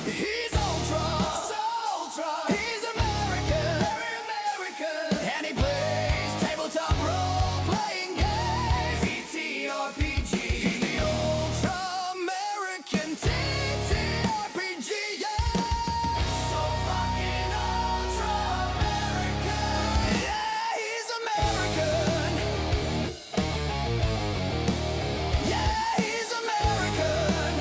He's ultra, he's American, very American, and he plays tabletop role-playing games, TTRPG. He's the ultra-American TTRPG, yeah! So fucking ultra-American, yeah, he's American. Yeah, he's American.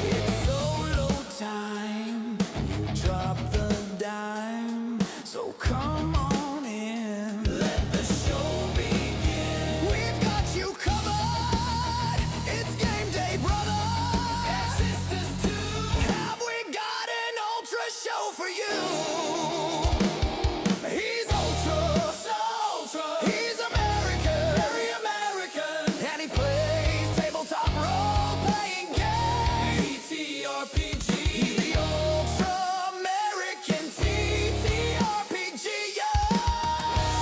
It's solo time. You drop the dime. So come on in. Let the show begin. We've got you covered. It's game day, brother. And sisters too. Have we got an ultra show for you? He's ultra, so ultra. He's American, very American, and he plays tabletop role-playing games. TTRPG. He's the ultra-American TTRPG, yeah.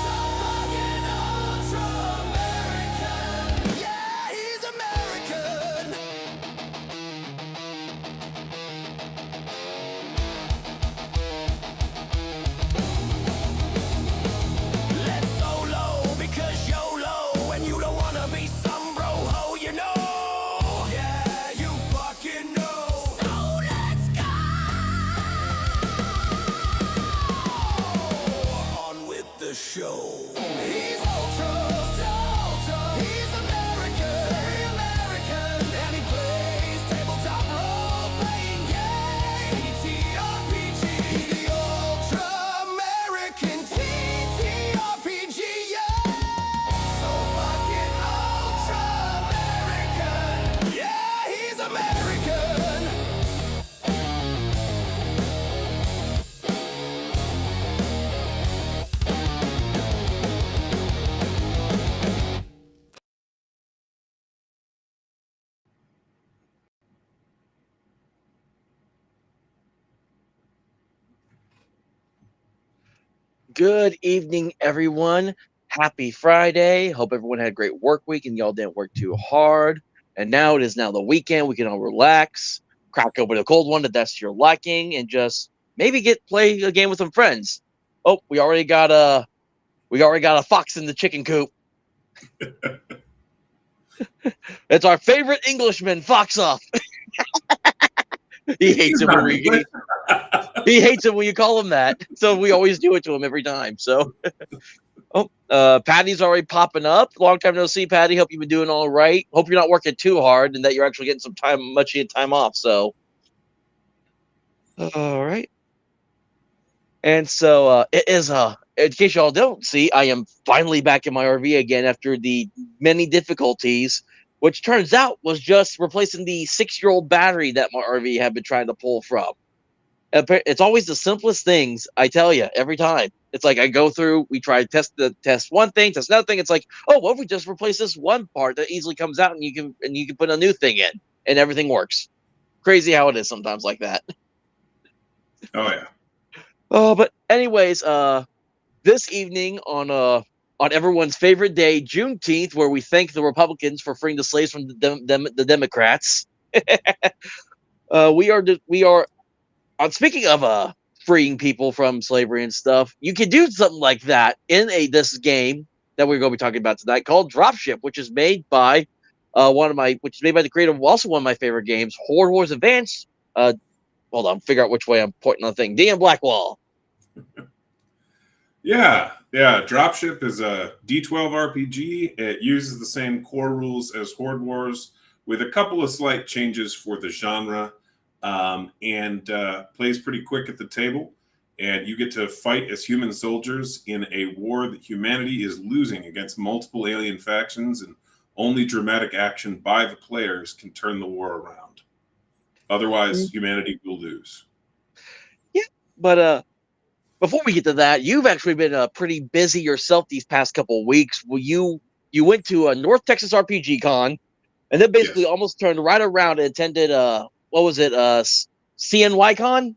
So fucking ultra-American. Yeah, he's American. Let's solo because YOLO, and you don't wanna be some bro ho, you know. Yeah, you fucking know. So let's go. On with the show. He's ultra, he's American, very American, and he plays tabletop role-playing games. TTRPG. He's the ultra-American TTRPG, yeah. So fucking ultra-American. Yeah, he's American. Good evening, everyone. Happy Friday. Hope everyone had a great work week and y'all didn't work too hard. And now it is now the weekend. We can all relax, crack open a cold one that's your liking, and just maybe play a game with some friends. Oh, we already got a fox in the chicken coop. It's our favorite Englishman, Fox Off. He hates it when he hates it when you call him that. So we always do it to him every time. So, Patty's already popping up. Long time no see, Patty. Hope you've been doing all right. Hope you're not working too hard and that you're actually getting some much needed time off. So, all right. And so it is in case y'all don't see, I am finally back in my RV again after the many difficulties, which turns out was just replacing the 6-year-old battery that my RV had been trying to pull from. It's always the simplest things, I tell you, every time. It's like I go through, we try to test one thing, test another thing. It's like, oh, what if we just replace this one part that easily comes out and you can put a new thing in and everything works. Crazy how it is sometimes like that. Oh yeah. Oh, but anyways, this evening on everyone's favorite day, Juneteenth, where we thank the Republicans for freeing the slaves from the Democrats. We are. Speaking of freeing people from slavery and stuff, you can do something like that in this game that we're going to be talking about tonight called Dropship, which is made by the creator of also one of my favorite games, Horde Wars Advanced. Hold on, figure out which way I'm pointing on the thing. DM Blackwall. Yeah. Dropship is a D12 RPG. It uses the same core rules as Horde Wars with a couple of slight changes for the genre. And plays pretty quick at the table, and you get to fight as human soldiers in a war that humanity is losing against multiple alien factions, and only dramatic action by the players can turn the war around. Otherwise, humanity will lose. Yeah, but before we get to that, you've actually been pretty busy yourself these past couple of weeks. Well, you went to a North Texas RPG Con, and then basically almost turned right around and attended what was it? CNYCon?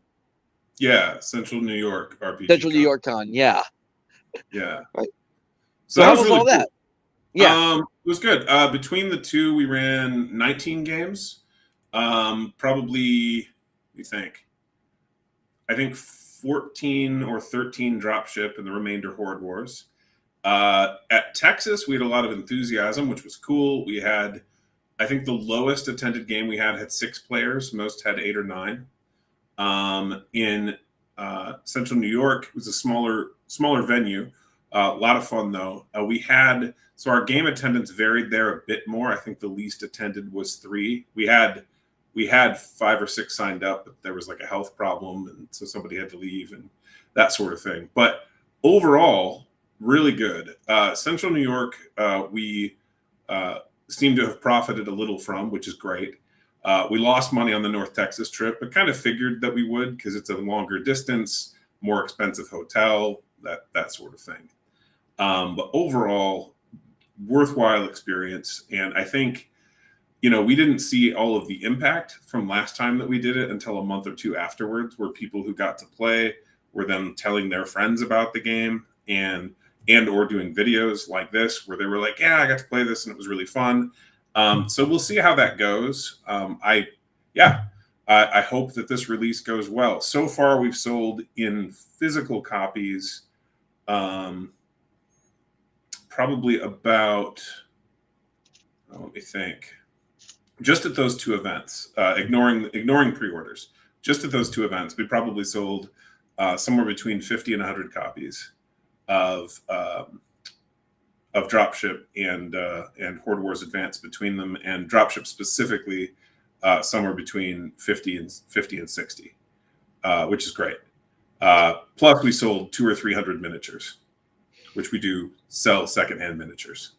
Yeah, Central New York RPG Central New Con. York Con. Yeah. Yeah. Right. So So that how was was really all cool. that? Yeah. It was good. Between the two, we ran 19 games. Probably, you think? I think 14 or 13 Dropship and the remainder Horde Wars. At Texas, we had a lot of enthusiasm, which was cool. We had, I think, the lowest attended game we had 6 players. Most had 8 or 9. In Central New York, it was a smaller venue. A lot of fun though. So our game attendance varied there a bit more. I think the least attended was 3. We had 5 or 6 signed up, but there was like a health problem, and so somebody had to leave and that sort of thing. But overall, really good. Central New York, we seem to have profited a little from, which is great. We lost money on the North Texas trip, but kind of figured that we would because it's a longer distance, more expensive hotel, that sort of thing. But overall, worthwhile experience. And I think, we didn't see all of the impact from last time that we did it until a month or 2 afterwards, where people who got to play were then telling their friends about the game and or doing videos like this where they were like, yeah, I got to play this and it was really fun. So we'll see how that goes. I hope that this release goes well. So far, we've sold in physical copies probably about, let me think, just at those 2 events, ignoring pre-orders, just at those 2 events, we probably sold somewhere between 50 and 100 copies of Dropship and Horde Wars Advanced between them, and Dropship specifically somewhere between 50 and 60, which is great. Plus, we sold 200 or 300 miniatures, which we do sell secondhand miniatures.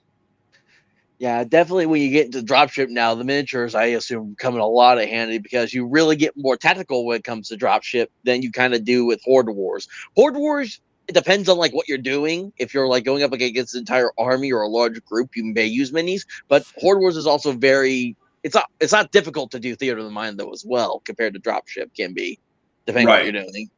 Yeah, definitely when you get into Dropship now, the miniatures, I assume, come in a lot of handy because you really get more tactical when it comes to Dropship than you kind of do with Horde Wars. Horde Wars, it depends on like what you're doing. If you're like going up against an entire army or a large group, you may use minis. But Horde Wars is also it's not difficult to do theater of the mind though as well compared to Dropship can be, depending on what you're doing.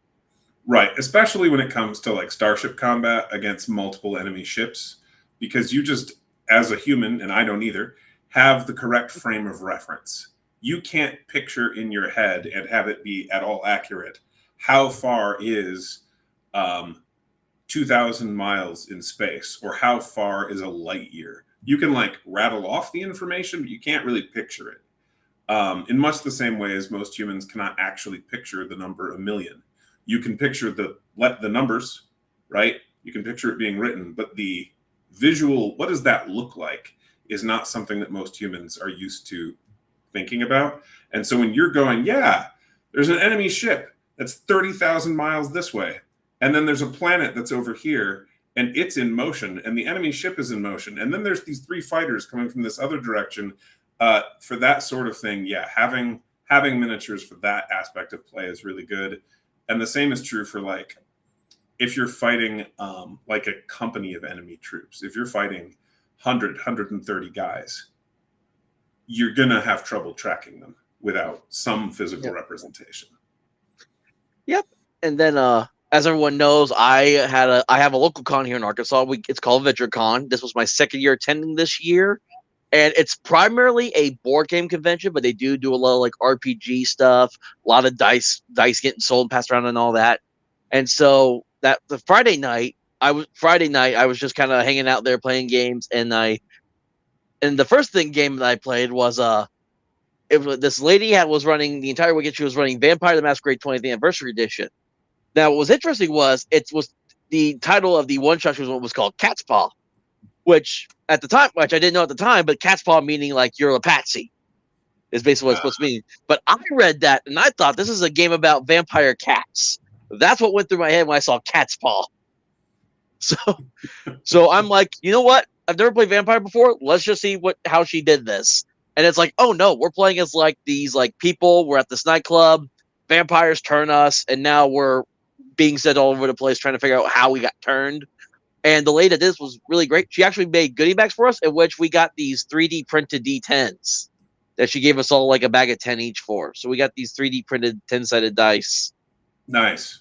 Right, especially when it comes to like starship combat against multiple enemy ships, because you just, as a human, and I don't either, have the correct frame of reference. You can't picture in your head and have it be at all accurate how far is 2,000 miles in space, or how far is a light year. You can like rattle off the information, but you can't really picture it. In much the same way as most humans cannot actually picture the number 1,000,000. You can picture the numbers, right? You can picture it being written, but the visual, what does that look like, is not something that most humans are used to thinking about. And so when you're going, yeah, there's an enemy ship that's 30,000 miles this way, and then there's a planet that's over here, and it's in motion, and the enemy ship is in motion, and then there's these 3 fighters coming from this other direction. For that sort of thing, yeah, having miniatures for that aspect of play is really good. And the same is true for like, if you're fighting like a company of enemy troops, if you're fighting 130 guys, you're going to have trouble tracking them without some physical representation. Yep. And then, as everyone knows, I have a local con here in Arkansas. It's called VentureCon. This was my 2nd year attending this year. And it's primarily a board game convention, but they do a lot of like RPG stuff, a lot of dice getting sold and passed around and all that. And so the Friday night, I was just kind of hanging out there playing games, and the first game that I played was this lady was running the entire weekend. She was running Vampire the Masquerade 20th Anniversary Edition. Now, what was interesting was the title of the one shot was called Cat's Paw, which I didn't know at the time, but Cat's Paw meaning like you're a patsy is basically what it's supposed to mean. But I read that and I thought this is a game about vampire cats. That's what went through my head when I saw Cat's Paw. So I'm like, you know what? I've never played Vampire before. Let's just see how she did this. And it's like, oh no, we're playing as like these like people. We're at this nightclub. Vampires turn us, and now we're being sent all over the place trying to figure out how we got turned. And the lady that this was really great. She actually made goodie bags for us, in which we got these 3D printed D10s that she gave us all like a bag of 10 each for. So we got these 3D printed 10-sided dice. Nice.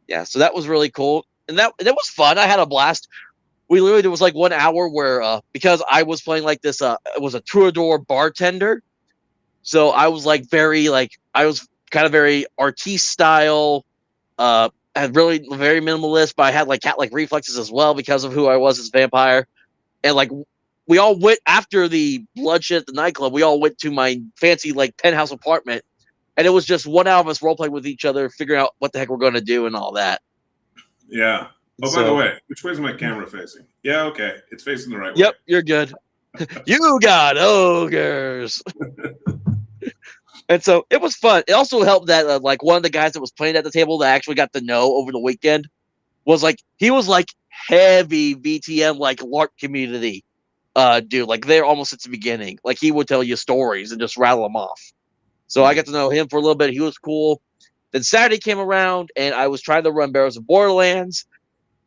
Yeah, so that was really cool, and that was fun. I had a blast. We literally there was like 1 hour where because I was playing like this it was a troubadour bartender, so I was like I was kind of very artiste style. Had really very minimalist, but I had like cat like reflexes as well because of who I was as a vampire. And like we all went after the bloodshed at the nightclub. We all went to my fancy like penthouse apartment, and it was just 1 hour of us role playing with each other, figuring out what the heck we're going to do and all that. Yeah. Oh, by the So, way, which way is my camera facing? Yeah, okay. It's facing the right yep, way. you're good. You got ogres. And so it was fun. It also helped that like one of the guys that was playing at the table that I actually got to know over the weekend was like he was like heavy VTM like LARP community dude. Like they're almost at the beginning. Like he would tell you stories and just rattle them off. So I got to know him for a little bit. He was cool. Then Saturday came around and I was trying to run Barrows of Borderlands.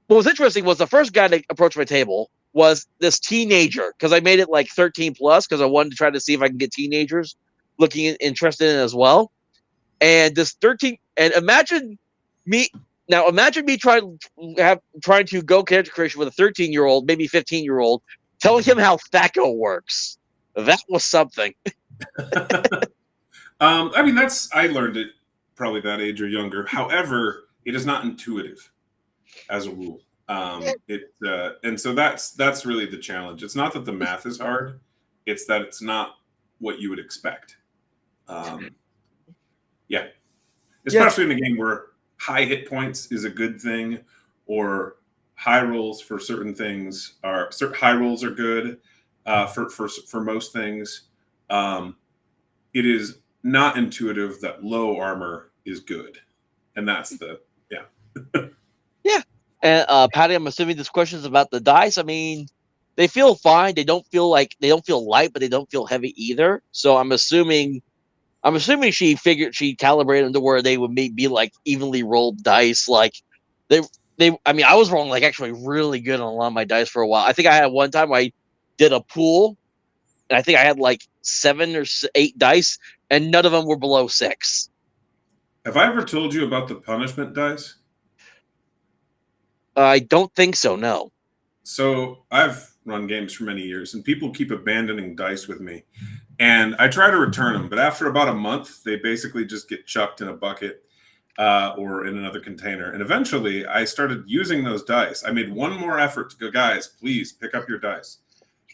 What was interesting was the first guy that approached my table was this teenager because I made it like 13 plus because I wanted to try to see if I can get teenagers looking interested in it as well. And this 13 and imagine me trying to go character creation with a 13-year-old, maybe 15-year-old, telling him how THAC0 works. That was something. I mean, I learned it probably that age or younger. However, it is not intuitive as a rule. And so that's really the challenge. It's not that the math is hard; it's that it's not what you would expect. Yeah, especially in a game where high hit points is a good thing, or high rolls for certain things high rolls are good for most things. It is not intuitive that low armor is good, and that's the Yeah. And Patty, I'm assuming this question is about the dice. I mean, they feel fine. They don't feel light, but they don't feel heavy either. So I'm assuming she calibrated them to where they would be like evenly rolled dice. Like they I mean, I was rolling like actually really good on a lot of my dice for a while. I think I had one time I did a pool, and I think I had like 7 or 8 dice, and none of them were below 6. Have I ever told you about the punishment dice? I don't think so. No. So I've run games for many years, and people keep abandoning dice with me. And I try to return them, but after about a month, they basically just get chucked in a bucket or in another container. And eventually, I started using those dice. I made one more effort to go, guys, please pick up your dice.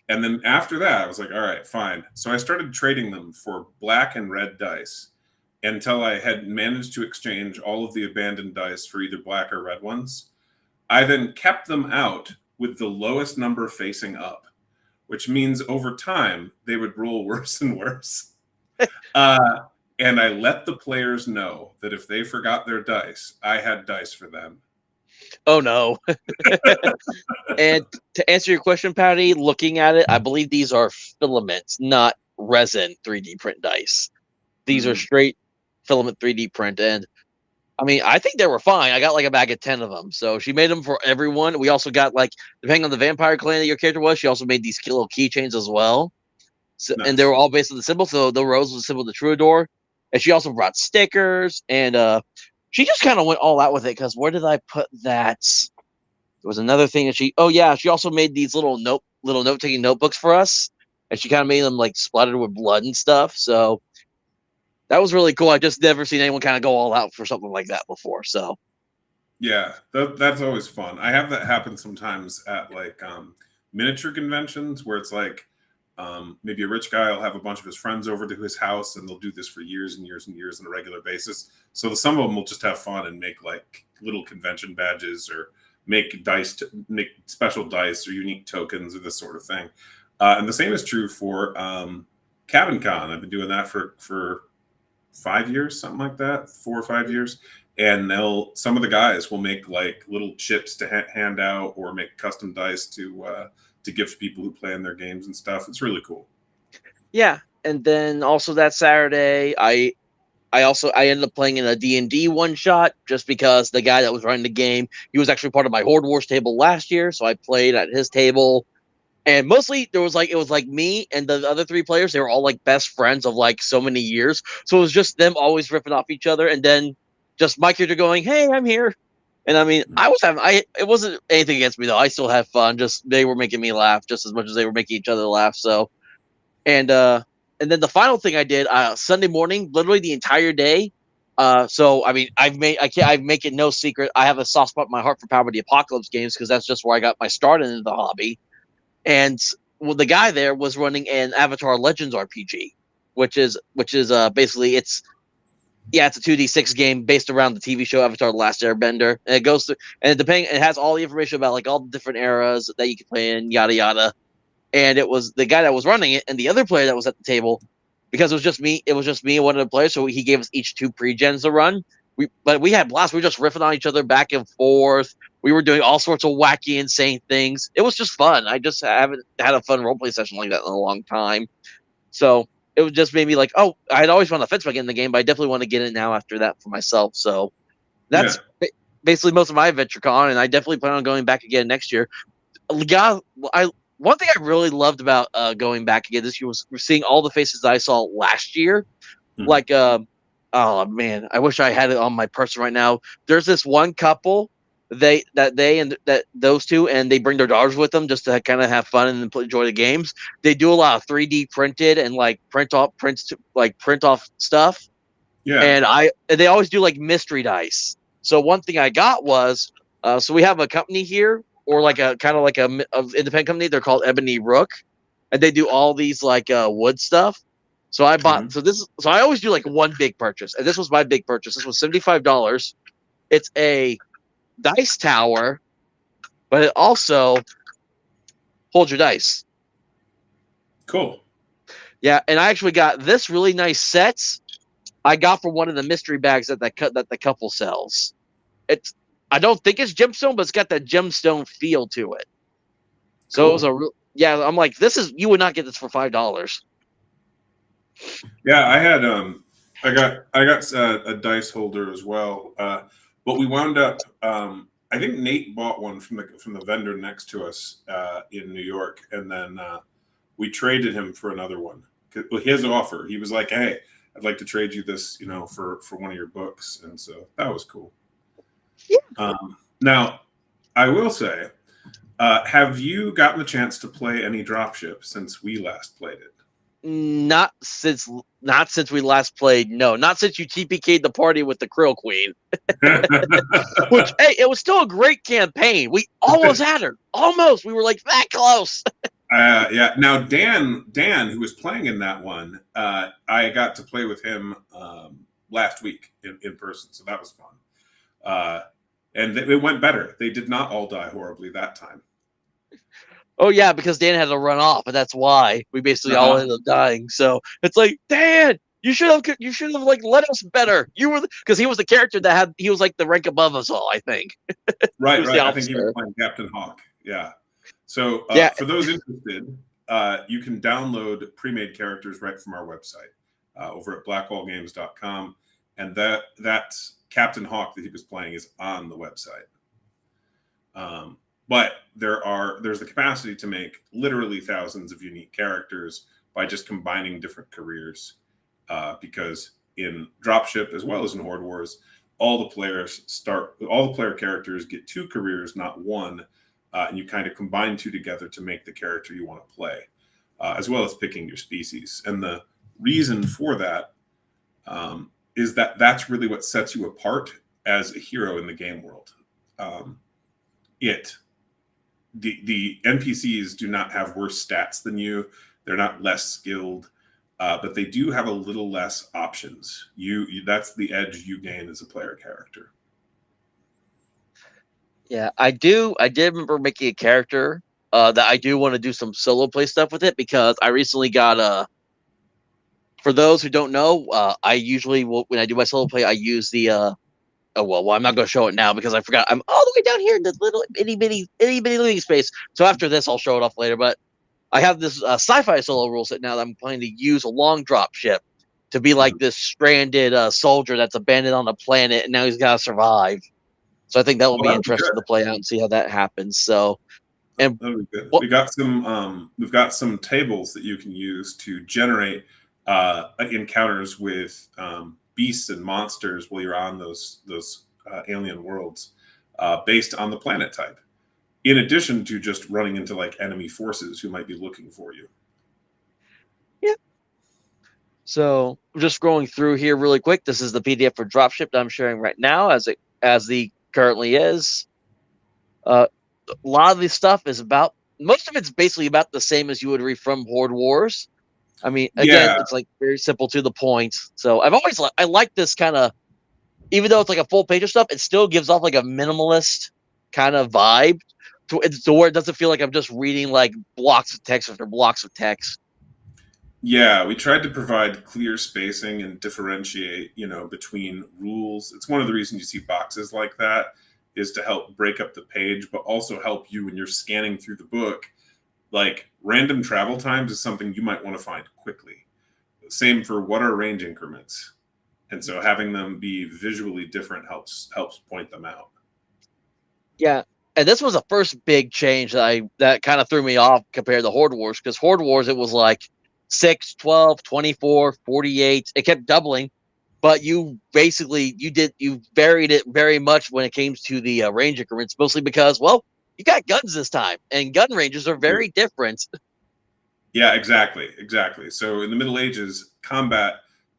And then after that, I was like, all right, fine. So I started trading them for black and red dice until I had managed to exchange all of the abandoned dice for either black or red ones. I then kept them out with the lowest number facing up, which means over time they would roll worse and worse. And I let the players know that if they forgot their dice, I had dice for them. Oh no. And to answer your question, Patty, looking at it, I believe these are filaments, not resin 3D print dice. These are straight filament 3D print. And I mean, I think they were fine. I got like a bag of 10 of them. So she made them for everyone. We also got like, depending on the vampire clan that your character was, she also made these little keychains as well. So, Nice. And they were all based on the symbol. So the rose was the symbol of the troubadour. And she also brought stickers. And she just kind of went all out with it. Because where did I put that? There was another thing that she also made these little note-taking notebooks for us. And she kind of made them like splattered with blood and stuff. So that was really cool. I just never seen anyone kind of go all out for something like that before. So yeah, that's always fun. I have that happen sometimes at like miniature conventions where it's like maybe a rich guy will have a bunch of his friends over to his house, and they'll do this for years and years and years on a regular basis. So some of them will just have fun and make like little convention badges or make special dice or unique tokens or this sort of thing. And the same is true for Cabin Con. I've been doing that for 5 years, something like that, 4 or 5 years. And some of the guys will make like little chips to hand out or make custom dice to give to people who play in their games and stuff. It's really cool. Yeah, and then also that Saturday, I ended up playing in a D&D one shot just because the guy that was running the game, he was actually part of my Horde Wars table last year, so I played at his table. And mostly it was like me and the other 3 players. They were all like best friends of like so many years. So it was just them always ripping off each other. And then just my character going, "Hey, I'm here." And I mean, it wasn't anything against me though. I still had fun. Just they were making me laugh just as much as they were making each other laugh. So, and uh, and then the final thing I did Sunday morning, literally the entire day. So I mean, I make it no secret. I have a soft spot in my heart for Power of the Apocalypse games because that's just where I got my start into the hobby. And well, the guy there was running an Avatar Legends RPG, which is basically it's a 2D6 game based around the TV show Avatar: The Last Airbender, and it goes through and it has all the information about like all the different eras that you can play in, yada yada. And it was the guy that was running it, and the other player that was at the table, because it was just me. It was just me and one of the players, so he gave us each 2 pre-gens to run. But we had blast. We were just riffing on each other back and forth. We were doing all sorts of wacky, insane things. It was just fun. I just haven't had a fun roleplay session like that in a long time. So it was just made me like, oh, I had always been on the fence about getting the game, but I definitely want to get it now after that for myself. So that's basically most of my Adventure Con, and I definitely plan on going back again next year. Yeah, one thing I really loved about going back again this year was seeing all the faces that I saw last year. Mhm. Like, oh man, I wish I had it on my person right now. There's this one couple that those two, and they bring their daughters with them just to kind of have fun and enjoy the games. They do a lot of 3D printed and like print off stuff, Yeah. and they always do like mystery dice. So one thing I got was so we have a company here, or like a kind of like a independent company. They're called Ebony Rook, and they do all these like wood stuff. So I bought so I always do like one big purchase, and this was my big purchase. This was $75. It's a dice tower, but it also holds your dice. Cool. Yeah, and I actually got this really nice sets. I got from one of the mystery bags that the couple sells. It's I don't think it's gemstone, but it's got that gemstone feel to it. So Cool. it was a real I'm like, you would not get this for $5. Yeah, I got a dice holder as well, but we wound up. I think Nate bought one from the vendor next to us in New York, and then we traded him for another one. His offer, he was like, "Hey, I'd like to trade you this, for one of your books," and so that was cool. Yeah. Now, I will say, have you gotten the chance to play any Dropship since we last played it? Not since we last played. No, not since you TPK'd the party with the Krill Queen. Which, hey, it was still a great campaign. We almost had her. Almost. We were like that close. Yeah. Now Dan, who was playing in that one, I got to play with him last week in person, so that was fun. And it went better. They did not all die horribly that time. Oh yeah, because Dan had to run off, and that's why we basically all ended up dying. So it's like, Dan, you should have like let us better. You were because he was the character he was like the rank above us all, I think. Right. I think he was playing Captain Hawk. Yeah. So for those interested, you can download pre-made characters right from our website over at blackwallgames.com, and that Captain Hawk that he was playing is on the website. But there's the capacity to make literally thousands of unique characters by just combining different careers. Because in Dropship as well as in Horde Wars, all the player characters get 2 careers, not 1, and you kind of combine 2 together to make the character you want to play, as well as picking your species. And the reason for that is that that's really what sets you apart as a hero in the game world. The NPCs do not have worse stats than you. They're not less skilled, but they do have a little less options. That's the edge you gain as a player character. Yeah, I do. I did remember making a character that I do want to do some solo play stuff with it because I recently got for those who don't know, I usually when I do my solo play, I use the oh well, I'm not going to show it now because I forgot. I'm all the way down here in the little itty bitty living space. So after this, I'll show it off later. But I have this sci-fi solo rule set now that I'm planning to use a long drop ship to be like this stranded soldier that's abandoned on a planet, and now he's got to survive. So I think that will be interesting to play out and see how that happens. So, and that'll be good. We've got some tables that you can use to generate encounters with beasts and monsters while you're on those alien worlds, based on the planet type. In addition to just running into like enemy forces who might be looking for you. Yeah. So I'm just scrolling through here really quick. This is the PDF for Dropship that I'm sharing right now, as the currently is. A lot of this stuff is about, most of it's basically about the same as you would read from Horde Wars. I mean, again, Yeah, it's like very simple to the point. So I've always I like this kind of, even though it's like a full page of stuff, it still gives off like a minimalist kind of vibe to where it doesn't feel like I'm just reading like blocks of text after blocks of text. yeah, we tried to provide clear spacing and differentiate, between rules. It's one of the reasons you see boxes like that, is to help break up the page, but also help you when you're scanning through the book. Like random travel times is something you might want to find quickly. Same for what are range increments. And so having them be visually different helps point them out. Yeah. And this was the first big change that kind of threw me off compared to Horde Wars, because Horde Wars, it was like 6, 12, 24, 48. It kept doubling, but you varied it very much when it came to the range increments, mostly because, well, you got guns this time, and gun ranges are very different. Yeah, exactly. So in the Middle Ages, combat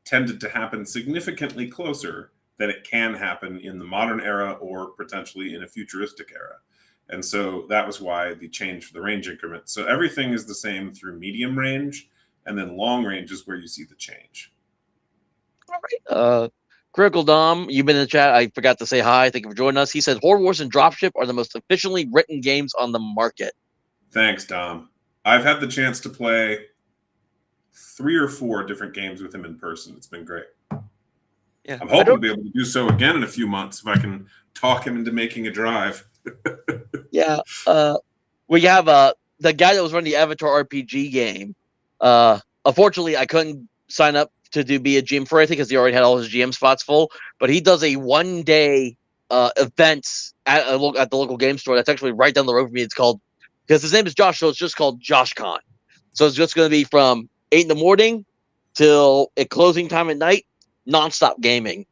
tended to happen significantly closer than it can happen in the modern era or potentially in a futuristic era. And so that was why the change for the range increment. So everything is the same through medium range, and then long range is where you see the change. All right. Critical Dom, you've been in the chat. I forgot to say hi. Thank you for joining us. He said Horde Wars and Dropship are the most efficiently written games on the market. Thanks, Dom. I've had the chance to play 3 or 4 different games with him in person. It's been great. Yeah, I'm hoping to be able to do so again in a few months if I can talk him into making a drive. Yeah. We have the guy that was running the Avatar RPG game. Unfortunately, I couldn't sign up to be a GM for anything because he already had all his GM spots full. But he does a 1-day event at the local game store that's actually right down the road from me. It's called, because his name is Josh, so it's just called JoshCon. So it's just going to be from 8 in the morning till at closing time at night, nonstop gaming,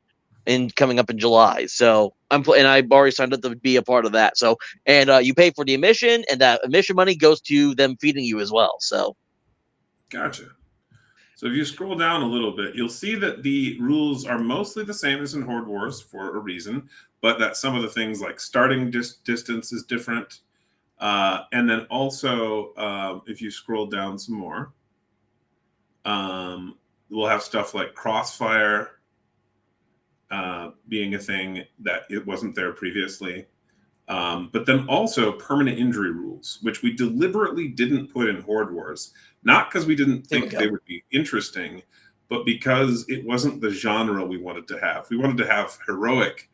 and coming up in July. So I've already signed up to be a part of that. So, and you pay for the admission, and that admission money goes to them feeding you as well. So, Gotcha. So if you scroll down a little bit, you'll see that the rules are mostly the same as in Horde Wars for a reason, but that some of the things like starting distance is different. And then also, if you scroll down some more, we'll have stuff like crossfire being a thing that it wasn't there previously. But then also permanent injury rules, which we deliberately didn't put in Horde Wars, not because we didn't think they would be interesting, but because it wasn't the genre we wanted to have. We wanted to have heroic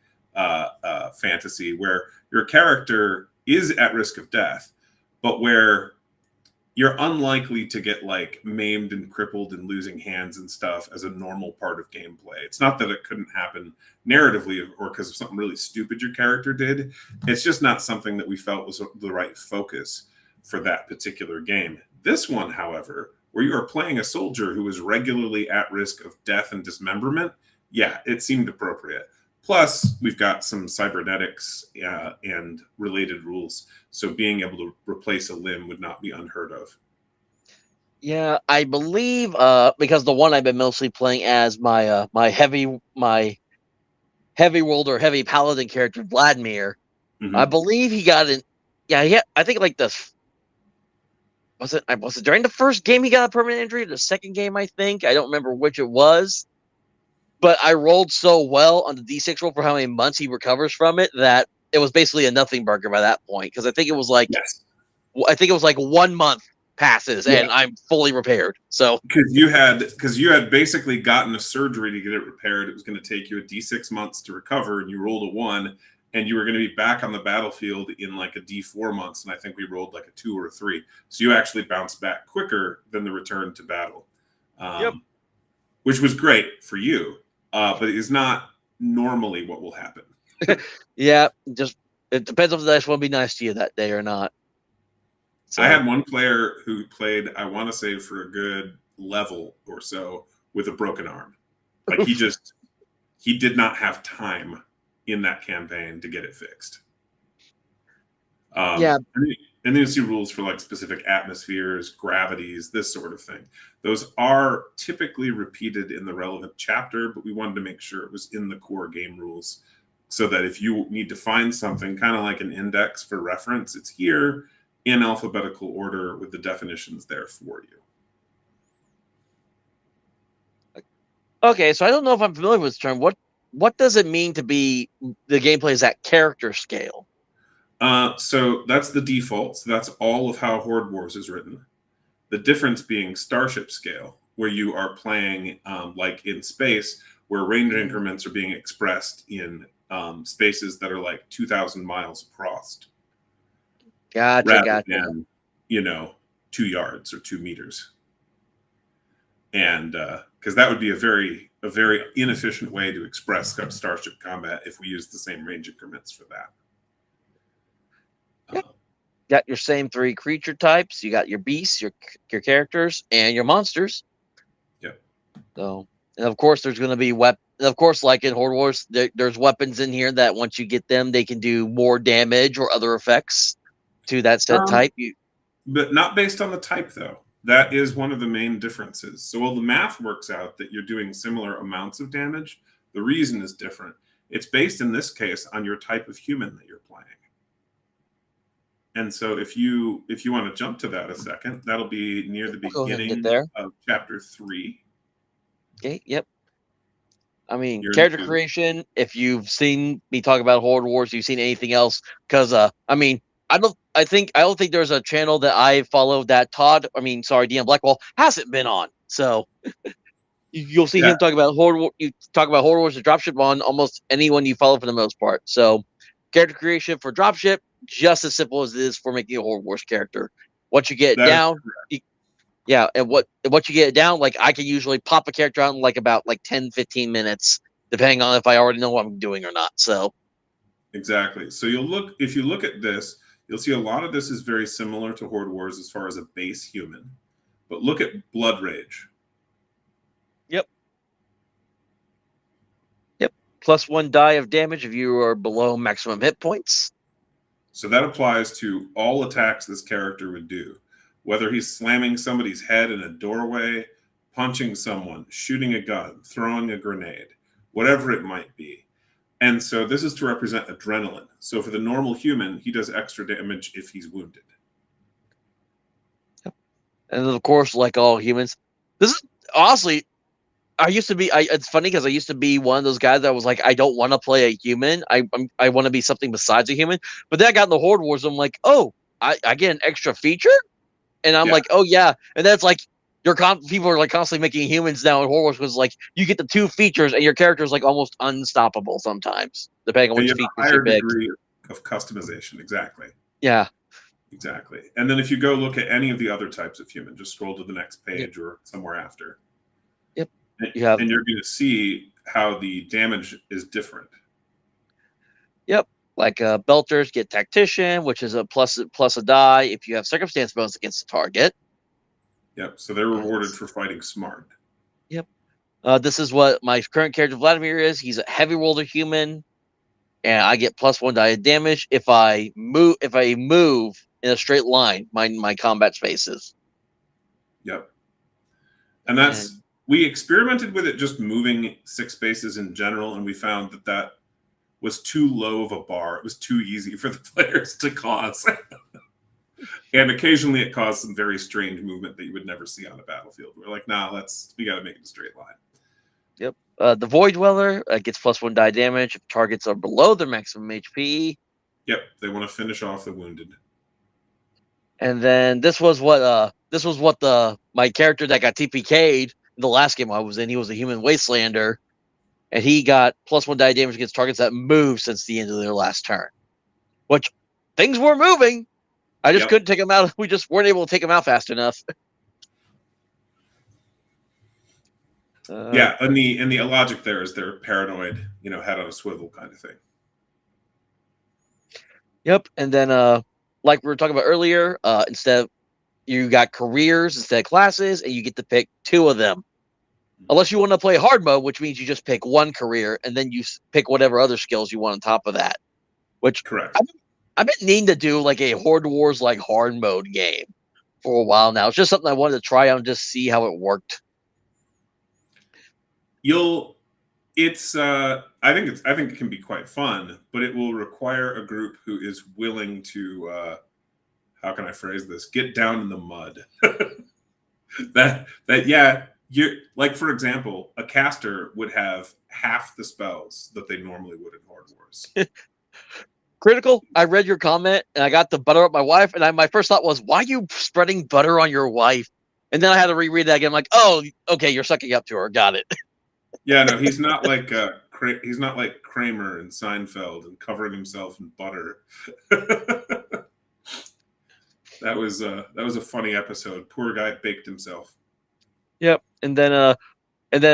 fantasy where your character is at risk of death, but where you're unlikely to get like maimed and crippled and losing hands and stuff as a normal part of gameplay. It's not that it couldn't happen narratively or because of something really stupid your character did. It's just not something that we felt was the right focus for that particular game. This one, however, where you are playing a soldier who is regularly at risk of death and dismemberment, yeah, it seemed appropriate. Plus, we've got some cybernetics and related rules, so being able to replace a limb would not be unheard of. yeah, I believe because the one I've been mostly playing as my heavy world or heavy paladin character Vladimir, I believe he got an I think like was it during the first game he got a permanent injury? The second game, I think, I don't remember which it was. But I rolled so well on the D6 roll for how many months he recovers from it that it was basically a nothing burger by that point. Because I think it was like 1 month passes and I'm fully repaired. So because you had basically gotten a surgery to get it repaired, it was going to take you a D6 months to recover, and you rolled a 1, and you were going to be back on the battlefield in like a D4 months, and I think we rolled like a 2 or a 3. So you actually bounced back quicker than the return to battle, which was great for you. But it is not normally what will happen. Yeah, just it depends if the dice will be nice to you that day or not. So, I had one player who played, I want to say, for a good level or so with a broken arm. Like he just he did not have time in that campaign to get it fixed. Yeah. And then you see rules for like specific atmospheres, gravities, this sort of thing. Those are typically repeated in the relevant chapter, but we wanted to make sure it was in the core game rules so that if you need to find something, kind of like an index for reference, it's here in alphabetical order with the definitions there for you. Okay, so I don't know if I'm familiar with this term. What does it mean to be the gameplay is at character scale? So that's the default. So that's all of how Horde Wars is written. The difference being Starship scale, where you are playing like in space, where range increments are being expressed in spaces that are like 2,000 miles across. Gotcha. Than, 2 yards or 2 meters. And because that would be a very inefficient way to express Starship combat if we used the same range increments for that. Got your same 3 creature types. You got your beasts, your characters, and your monsters. Yep. So, and of course, there's going to be Of course, like in Horde Wars, there's weapons in here that once you get them, they can do more damage or other effects to that said type. But not based on the type, though. That is one of the main differences. So while the math works out that you're doing similar amounts of damage, the reason is different. It's based in this case on your type of human that you're playing. And so if you want to jump to that a second, that'll be near the beginning of chapter 3. Okay, yep. I mean, character creation, if you've seen me talk about Horde Wars, you've seen anything else, because I mean, I don't think there's a channel that I follow that DM Blackwall hasn't been on. So you'll see him talk about Horde Wars and Dropship on almost anyone you follow for the most part. So character creation for Dropship, just as simple as it is for making a Horde Wars character. Once you get it down, and what you get it down, like I can usually pop a character out in like about 10, 15 minutes, depending on if I already know what I'm doing or not. So exactly. So if you look at this, you'll see a lot of this is very similar to Horde Wars as far as a base human. But look at Blood Rage. Yep. +1 die of damage if you are below maximum hit points. So that applies to all attacks this character would do. Whether he's slamming somebody's head in a doorway, punching someone, shooting a gun, throwing a grenade, whatever it might be. And so this is to represent adrenaline. So for the normal human, he does extra damage if he's wounded. Yep. And of course, like all humans, this is honestly, it's funny because I used to be one of those guys that was like, I don't want to play a human. I want to be something besides a human. But then I got in the Horde Wars. I'm like, oh, I get an extra feature? And I'm like, oh yeah. And that's like, people are like constantly making humans now in Horde Wars was like, you get the 2 features and your character is like almost unstoppable sometimes, depending on which features you pick. Degree of customization, exactly. Yeah. Exactly. And then if you go look at any of the other types of human, just scroll to the next page or somewhere after. Yep. And you're going to see how the damage is different. Yep. Like Belters get Tactician, which is a plus a die if you have circumstance bonus against the target. Yep. So they're rewarded for fighting smart. Yep. This is what my current character Vladimir is. He's a heavy roller human, and I get +1 die of damage if I move in a straight line. My combat spaces. Yep. And we experimented with it just moving 6 spaces in general, and we found that was too low of a bar. It was too easy for the players to cause. And occasionally it caused some very strange movement that you would never see on a battlefield. We're like, nah, we got to make it a straight line. Yep. The Void Dweller gets +1 die damage if targets are below their maximum HP. Yep. They want to finish off the wounded. And then this was what my character that got TPK'd in the last game I was in. He was a human wastelander, and he got +1 die damage against targets that move since the end of their last turn. Which things were moving. I just couldn't take them out. We just weren't able to take them out fast enough. And the logic there is they're paranoid, head on a swivel kind of thing. Yep. And then like we were talking about earlier, instead of you got careers instead of classes, and you get to pick 2 of them. Unless you want to play hard mode, which means you just pick one career and then you pick whatever other skills you want on top of that. Which Correct. I've been needing to do like a Horde Wars like hard mode game for a while now. It's just something I wanted to try out and just see how it worked. I think it can be quite fun, but it will require a group who is willing to how can I phrase this? Get down in the mud. that yeah, you like, for example, a caster would have half the spells that they normally would in Horde Wars. Critical, I read your comment and I got to butter up my wife, and my first thought was, why are you spreading butter on your wife? And then I had to reread that again. I'm like, oh, okay, you're sucking up to her. Got it. Yeah, no, he's not like Kramer and Seinfeld and covering himself in butter. That was a funny episode. Poor guy baked himself. Yep. And then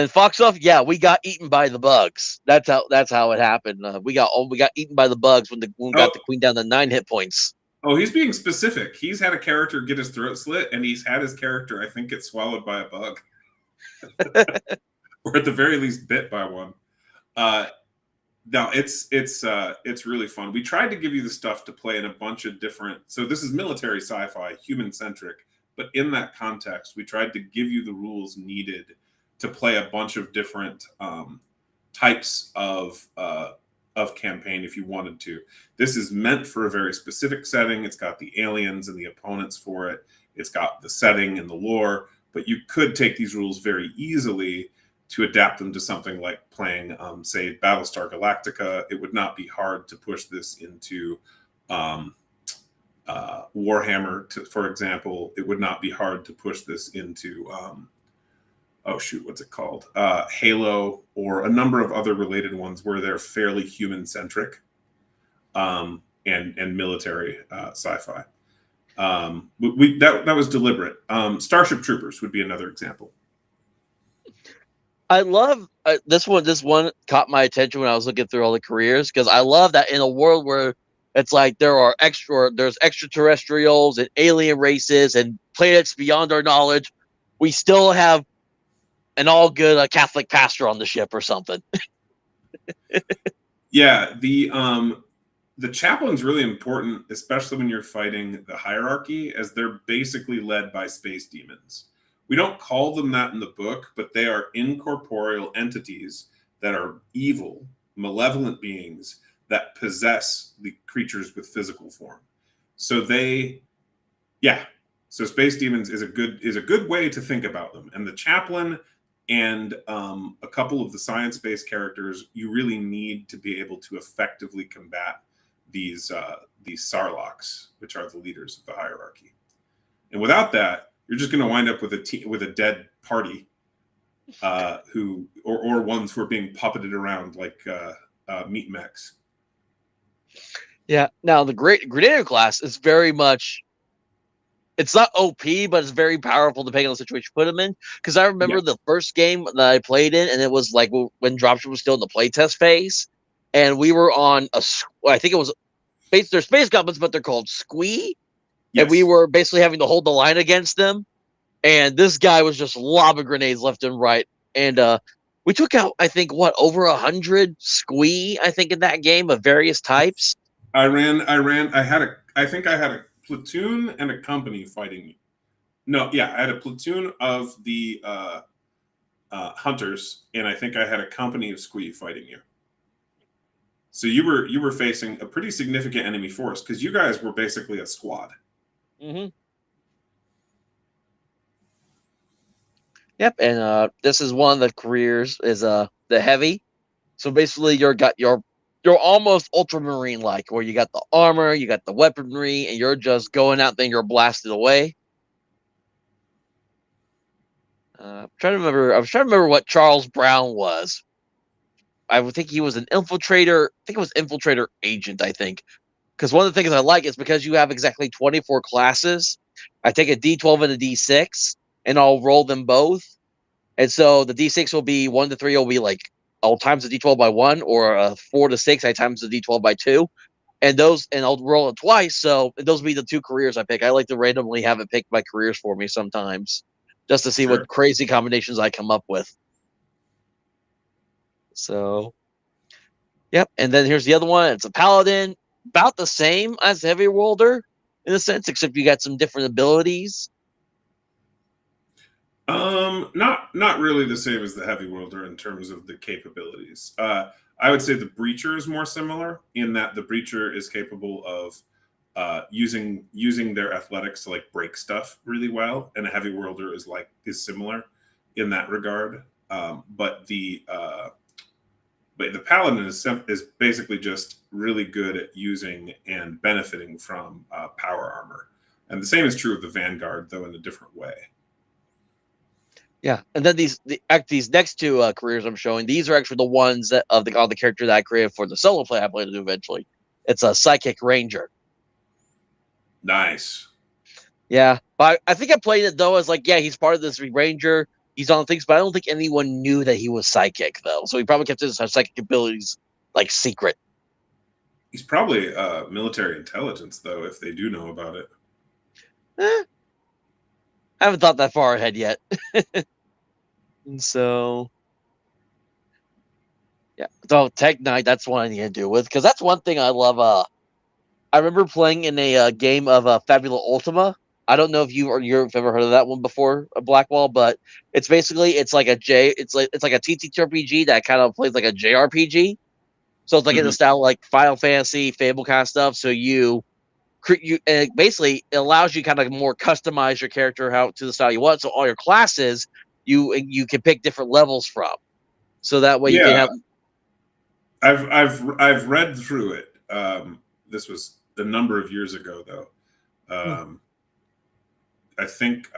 Fox off. Yeah, we got eaten by the bugs. That's how it happened. We got eaten by the bugs when we got the queen down to 9 hit points. Oh, he's being specific. He's had a character get his throat slit, and he's had his character, I think, get swallowed by a bug. Or at the very least bit by one. No, it's really fun. We tried to give you the stuff to play in a bunch of different. So this is military sci-fi, human centric, but in that context, we tried to give you the rules needed to play a bunch of different types of campaign if you wanted to. This is meant for a very specific setting. It's got the aliens and the opponents for it. It's got the setting and the lore, but you could take these rules very easily to adapt them to something like playing, say, Battlestar Galactica. It would not be hard to push this into Warhammer, for example. It would not be hard to push this into, what's it called? Halo, or a number of other related ones where they're fairly human-centric and military sci-fi. That was deliberate. Starship Troopers would be another example. I love this one. This one caught my attention when I was looking through all the careers, because I love that in a world where it's like there's extraterrestrials and alien races and planets beyond our knowledge, we still have an all good Catholic pastor on the ship or something. Yeah, the chaplain's really important, especially when you're fighting the hierarchy, as they're basically led by space demons. We don't call them that in the book, but they are incorporeal entities that are evil, malevolent beings that possess the creatures with physical form. So so space demons is a good way to think about them. And the chaplain and a couple of the science-based characters, you really need to be able to effectively combat these Sarlaccs, which are the leaders of the hierarchy. And without that, you're just going to wind up with a dead party, or ones who are being puppeted around like meat mechs. Yeah. Now the Grenadier class is very much. It's not OP, but it's very powerful depending on the situation you put them in. Because I remember the first game that I played in, and it was like when Dropship was still in the playtest phase, and we were on I think it was they're space goblins, but they're called Squee. Yes. And we were basically having to hold the line against them. And this guy was just lobbing grenades left and right. And we took out, I think, over 100 Squee, I think, in that game of various types. I think I had a platoon and a company fighting me. No, yeah, I had a platoon of the hunters, and I think I had a company of Squee fighting you. So you were facing a pretty significant enemy force, because you guys were basically a squad. Mm-hmm. Yep, and this is one of the careers is the heavy. So basically, you're almost ultramarine like, where you got the armor, you got the weaponry, and you're just going out there and you're blasted away. I was trying to remember what Charles Brown was. I would think he was an infiltrator. I think it was infiltrator agent, I think. Because one of the things I like is because you have exactly 24 classes, I take a D12 and a D6, and I'll roll them both. And so the D6 will be 1 to 3 will be like, I'll times the D12 by 1, or 4 to 6, I times the D12 by 2. And I'll roll it twice. So those will be the two careers I pick. I like to randomly have it pick my careers for me sometimes, just to see what crazy combinations I come up with. So, yep. And then here's the other one. It's a paladin, about the same as heavy wielder in a sense, except you got some different abilities. Not really the same as the heavy wielder in terms of the capabilities. I would say the breacher is more similar in that the breacher is capable of using their athletics to like break stuff really well, and a heavy wielder is similar in that regard. But the paladin is basically just really good at using and benefiting from power armor, and the same is true of the vanguard, though in a different way. Yeah, and then these next two careers I'm showing, these are actually the ones that of the character that I created for the solo play I plan to do eventually. It's a psychic ranger. Nice. Yeah, but I think I played it though as like, yeah, he's part of this ranger. He's on things, but I don't think anyone knew that he was psychic though. So he probably kept his psychic abilities like secret. He's probably military intelligence, though, if they do know about it. I haven't thought that far ahead yet. And so, yeah. So Tech Knight, that's one I need to do with because that's one thing I love. I remember playing in a game of Fabula Ultima. I don't know if you've ever heard of that one before, a Blackwall, but it's like a it's like a TTRPG that kind of plays like a JRPG. So it's like in the Mhm. style like Final Fantasy, Fable kind of stuff. So basically it allows you kind of more customize your character how to the style you want. So all your classes you can pick different levels from. So that way you can Yeah, have. I've read through it. This was a number of years ago, though. Um, I think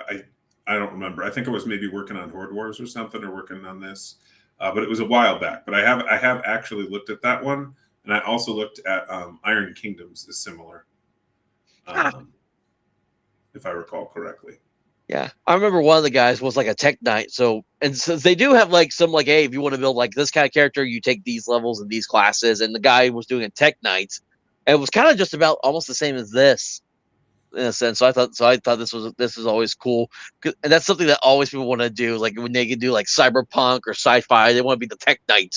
I don't remember. I think I was maybe working on Horde Wars or something, or working on this, but it was a while back. But I have actually looked at that one, and I also looked at Iron Kingdoms is similar, um, if I recall correctly. Yeah, I remember one of the guys was like a tech knight. So and since they do have like some like, hey, if you want to build like this kind of character, you take these levels and these classes. And the guy was doing a tech knight, and it was kind of just about almost the same as this in a sense. So I thought this was always cool, and that's something that always people want to do. Like when they can do like cyberpunk or sci-fi, they want to be the tech knight.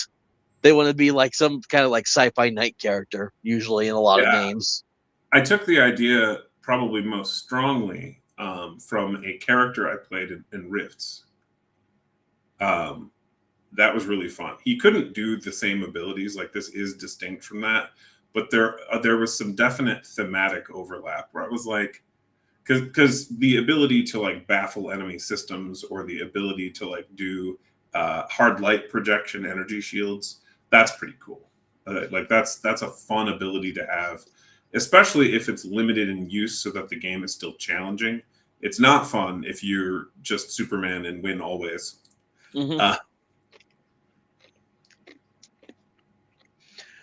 They want to be like some kind of like sci-fi knight character, usually in a lot of Yeah, games. I took the idea probably most strongly from a character I played in Rifts. Um, that was really fun. He couldn't do the same abilities, like this is distinct from that, but there was some definite thematic overlap where I was like, because the ability to like baffle enemy systems or the ability to like do hard light projection energy shields, that's pretty cool. Like that's a fun ability to have, especially if it's limited in use so that the game is still challenging. It's not fun if you're just Superman and win always. Hmm. Uh,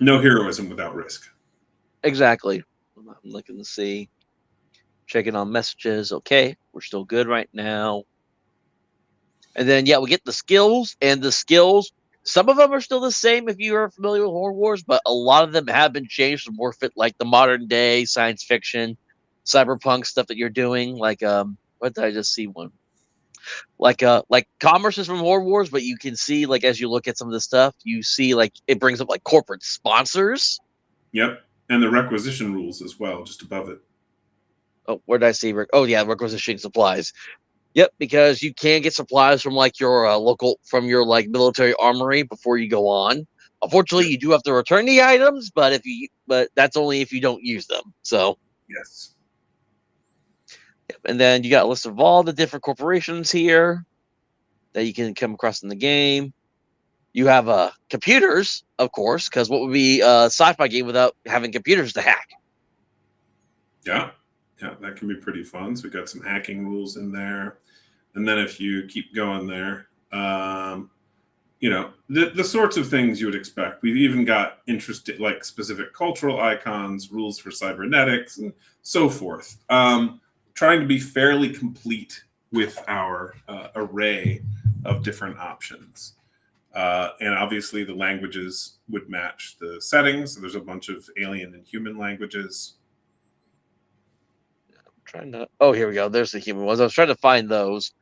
no heroism without risk. Exactly. I'm looking to see, checking on messages. Okay, we're still good right now. And then yeah, we get the skills, and the skills. Some of them are still the same if you are familiar with Horde Wars, but a lot of them have been changed to more fit like the modern day science fiction, cyberpunk stuff that you're doing. Like what did I just see one? Like commerce is from Horde Wars, but you can see like as you look at some of the stuff, you see like it brings up like corporate sponsors. Yep, and the requisition rules as well, just above it. Oh, where did I see? Oh yeah, requisitioning supplies. Yep, because you can get supplies from like your local from your like military armory before you go on. Unfortunately, Yep. you do have to return the items, but that's only if you don't use them. So, Yes. yep. And then you got a list of all the different corporations here that you can come across in the game. You have computers, of course, because what would be a sci-fi game without having computers to hack? Yeah. Yeah, that can be pretty fun. So we got some hacking rules in there. And then if you keep going there, the sorts of things you would expect. We've even got interested like specific cultural icons, rules for cybernetics, and so forth. Trying to be fairly complete with our array of different options. And obviously, the languages would match the settings. So there's a bunch of alien and human languages. Trying to. Oh, here we go. There's the human ones. I was trying to find those,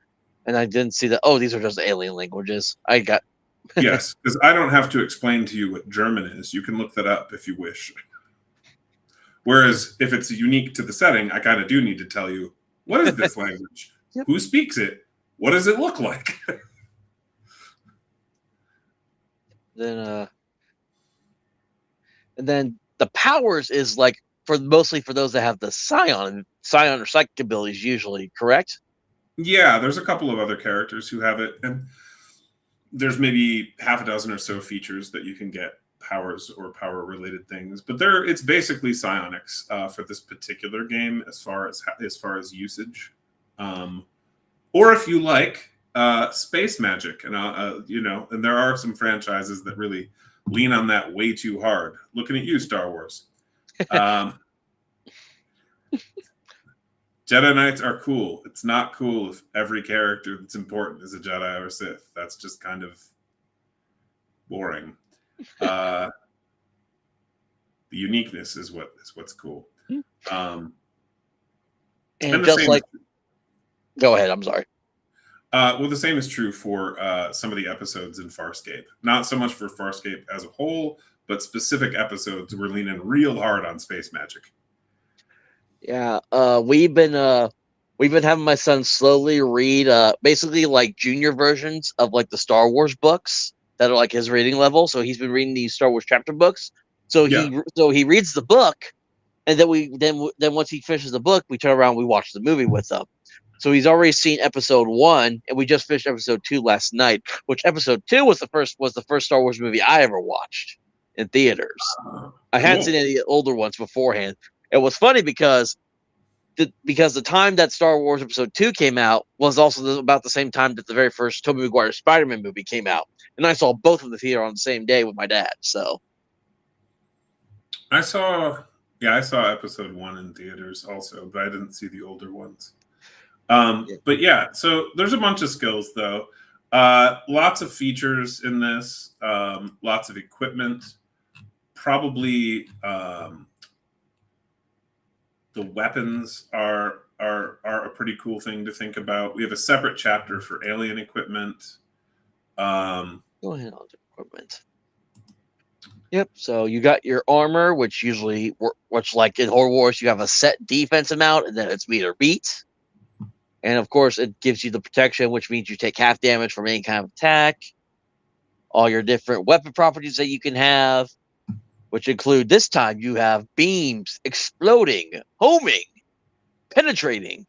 and I didn't see that. Oh, these are just alien languages. I got. Yes, because I don't have to explain to you what German is. You can look that up if you wish. Whereas if it's unique to the setting, I kind of do need to tell you, what is this language? Yep. Who speaks it? What does it look like? Then and then the powers is like mostly for those that have the psion or psychic abilities usually, correct? Yeah, there's a couple of other characters who have it, and there's maybe half a dozen or so features that you can get powers or power related things, but it's basically psionics for this particular game as far as usage, or if you like space magic, and and there are some franchises that really lean on that way too hard. Looking at you, Star Wars. um, Jedi Knights are cool. It's not cool if every character that's important is a Jedi or Sith. That's just kind of boring. The uniqueness is what's cool. And And the just same. like, go ahead. I'm sorry. Well, the same is true for some of the episodes in Farscape. Not so much for Farscape as a whole, but specific episodes we're leaning real hard on space magic. Yeah, we've been having my son slowly read basically like junior versions of like the Star Wars books that are like his reading level. So he's been reading these Star Wars chapter books. So Yeah. he reads the book, and then once he finishes the book, we turn around, we watch the movie with him. So he's already seen episode 1, and we just finished episode 2 last night. Which episode 2 was the first Star Wars movie I ever watched in theaters. I hadn't seen any older ones beforehand. It was funny because the time that Star Wars Episode 2 came out was also about the same time that the very first Tobey Maguire Spider-Man movie came out, and I saw both of the theater on the same day with my dad. So I saw episode 1 in theaters also, but I didn't see the older ones. But yeah, so there's a bunch of skills though. Lots of features in this, lots of equipment. Probably the weapons are a pretty cool thing to think about. We have a separate chapter for alien equipment. Go ahead on to equipment. Yep. So you got your armor, which like in Horde Wars, you have a set defense amount, and then it's meet or beat. And of course, it gives you the protection, which means you take half damage from any kind of attack. All your different weapon properties that you can have, which include this time you have beams, exploding, homing, penetrating.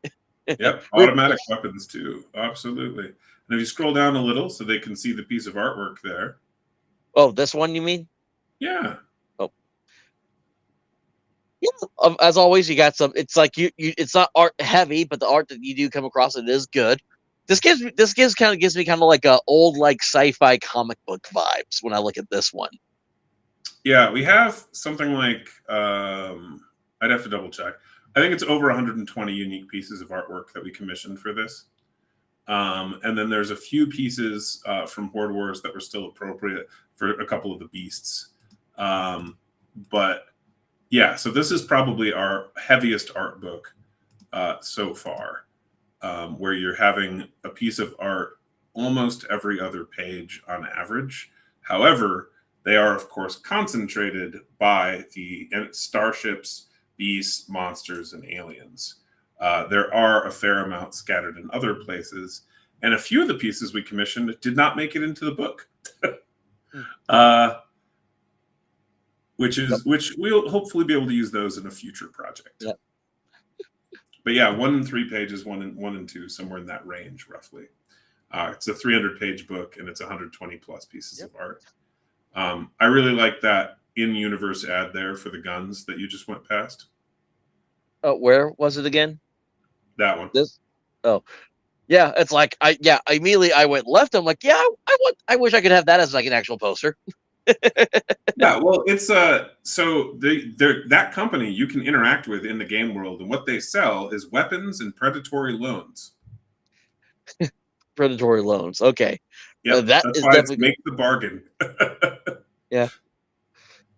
Yep, automatic weapons too. Absolutely. And if you scroll down a little so they can see the piece of artwork there. Oh, this one you mean? Yeah. Oh. Yeah. As always, you got some. It's like you. It's not art heavy, but the art that you do come across it is good. This gives me kind of like a old like sci-fi comic book vibes when I look at this one. Yeah, we have something like I'd have to double check. I think it's over 120 unique pieces of artwork that we commissioned for this. And then there's a few pieces from Horde Wars that were still appropriate for a couple of the beasts. But yeah, so this is probably our heaviest art book so far, where you're having a piece of art almost every other page on average. However, they are, of course, concentrated by the starships, beasts, monsters, and aliens. There are a fair amount scattered in other places, and a few of the pieces we commissioned did not make it into the book. Which we'll hopefully be able to use those in a future project. Yep. But yeah, 1 and 3 pages, 1 and 2, somewhere in that range, roughly. It's a 300-page book, and it's 120 plus pieces of art. I really like that in-universe ad there for the guns that you just went past. Where was it again? That one. This? Oh, yeah. It's like immediately I went left. I'm like, yeah, I wish I could have that as like an actual poster. Yeah, well, it's so they're that company you can interact with in the game world, and what they sell is weapons and predatory loans. Predatory loans. Okay. Yeah, That that's is why definitely it's make the bargain. Yeah.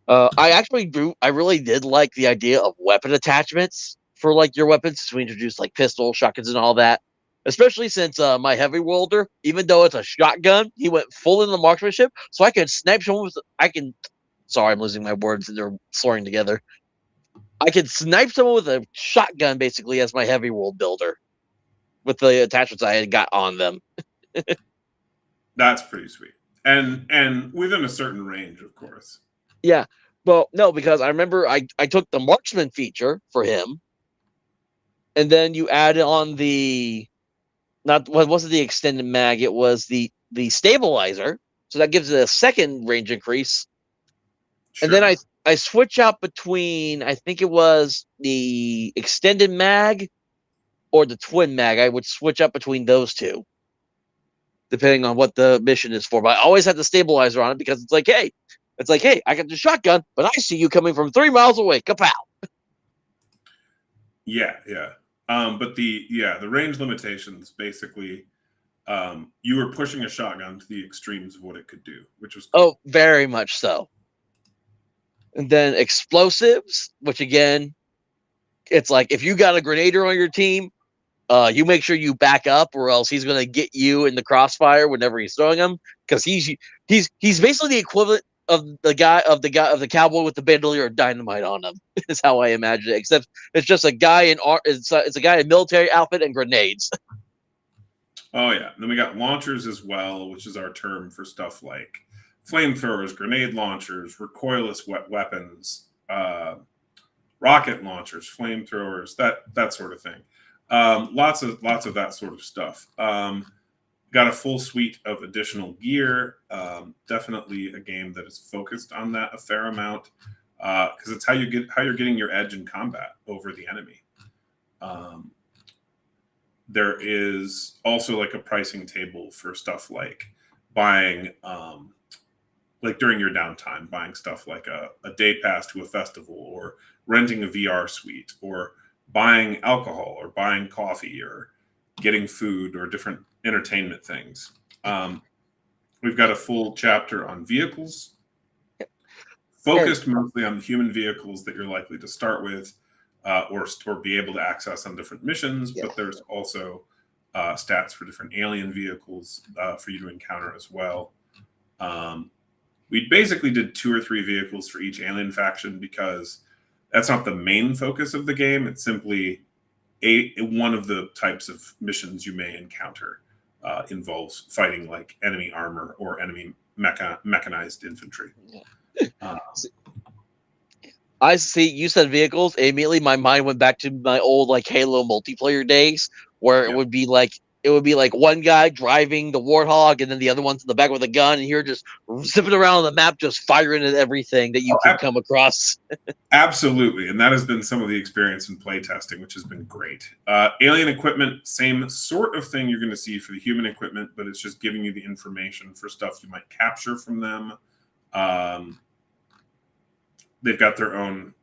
I really did like the idea of weapon attachments for like your weapons. So we introduced like pistols, shotguns, and all that. especially since my heavy welder, even though it's a shotgun, he went full into the marksmanship, so I could snipe someone with. Sorry, I'm losing my words and they're slurring together. I could snipe someone with a shotgun basically as my heavy world builder with the attachments I had got on them. That's pretty sweet. And within a certain range, of course. Yeah. Well, no, because I remember I took the marksman feature for him, and then you add on the not what wasn't the extended mag, it was the stabilizer. So that gives it a second range increase. Sure. And then I switch out between, I think it was the extended mag or the twin mag. I would switch up between those two, depending on what the mission is for. But I always had the stabilizer on it because it's like, hey, I got the shotgun, but I see you coming from 3 miles away. Kapow! Yeah. But the range limitations basically, you were pushing a shotgun to the extremes of what it could do, which was cool. Oh, very much so. And then explosives, which again, it's like if you got a grenader on your team, you make sure you back up, or else he's gonna get you in the crossfire whenever he's throwing them, because he's basically the equivalent of the cowboy with the bandolier of dynamite on him. Is how I imagine it. Except it's just a guy it's a guy in military outfit and grenades. Oh yeah. And then we got launchers as well, which is our term for stuff like flamethrowers, grenade launchers, recoilless weapons, rocket launchers, flamethrowers, that sort of thing. Lots of that sort of stuff. Got a full suite of additional gear. Definitely a game that is focused on that a fair amount, because it's how you're getting your edge in combat over the enemy. There is also like a pricing table for stuff like buying, like during your downtime, buying stuff like a day pass to a festival, or renting a VR suite, or buying alcohol, or buying coffee, or getting food, or different entertainment things. We've got a full chapter on vehicles, focused mostly on the human vehicles that you're likely to start with, or be able to access on different missions. Yeah. But there's also stats for different alien vehicles for you to encounter as well. We basically did 2 or 3 vehicles for each alien faction because that's not the main focus of the game. It's simply one of the types of missions you may encounter involves fighting like enemy armor or enemy mechanized infantry. I see. You said vehicles. Immediately, my mind went back to my old like Halo multiplayer days, where it would be like one guy driving the Warthog, and then the other one's in the back with a gun, and you're just zipping around on the map, just firing at everything that you can come across. Absolutely, and that has been some of the experience in playtesting, which has been great. Alien equipment, same sort of thing you're going to see for the human equipment, but it's just giving you the information for stuff you might capture from them. They've got their own.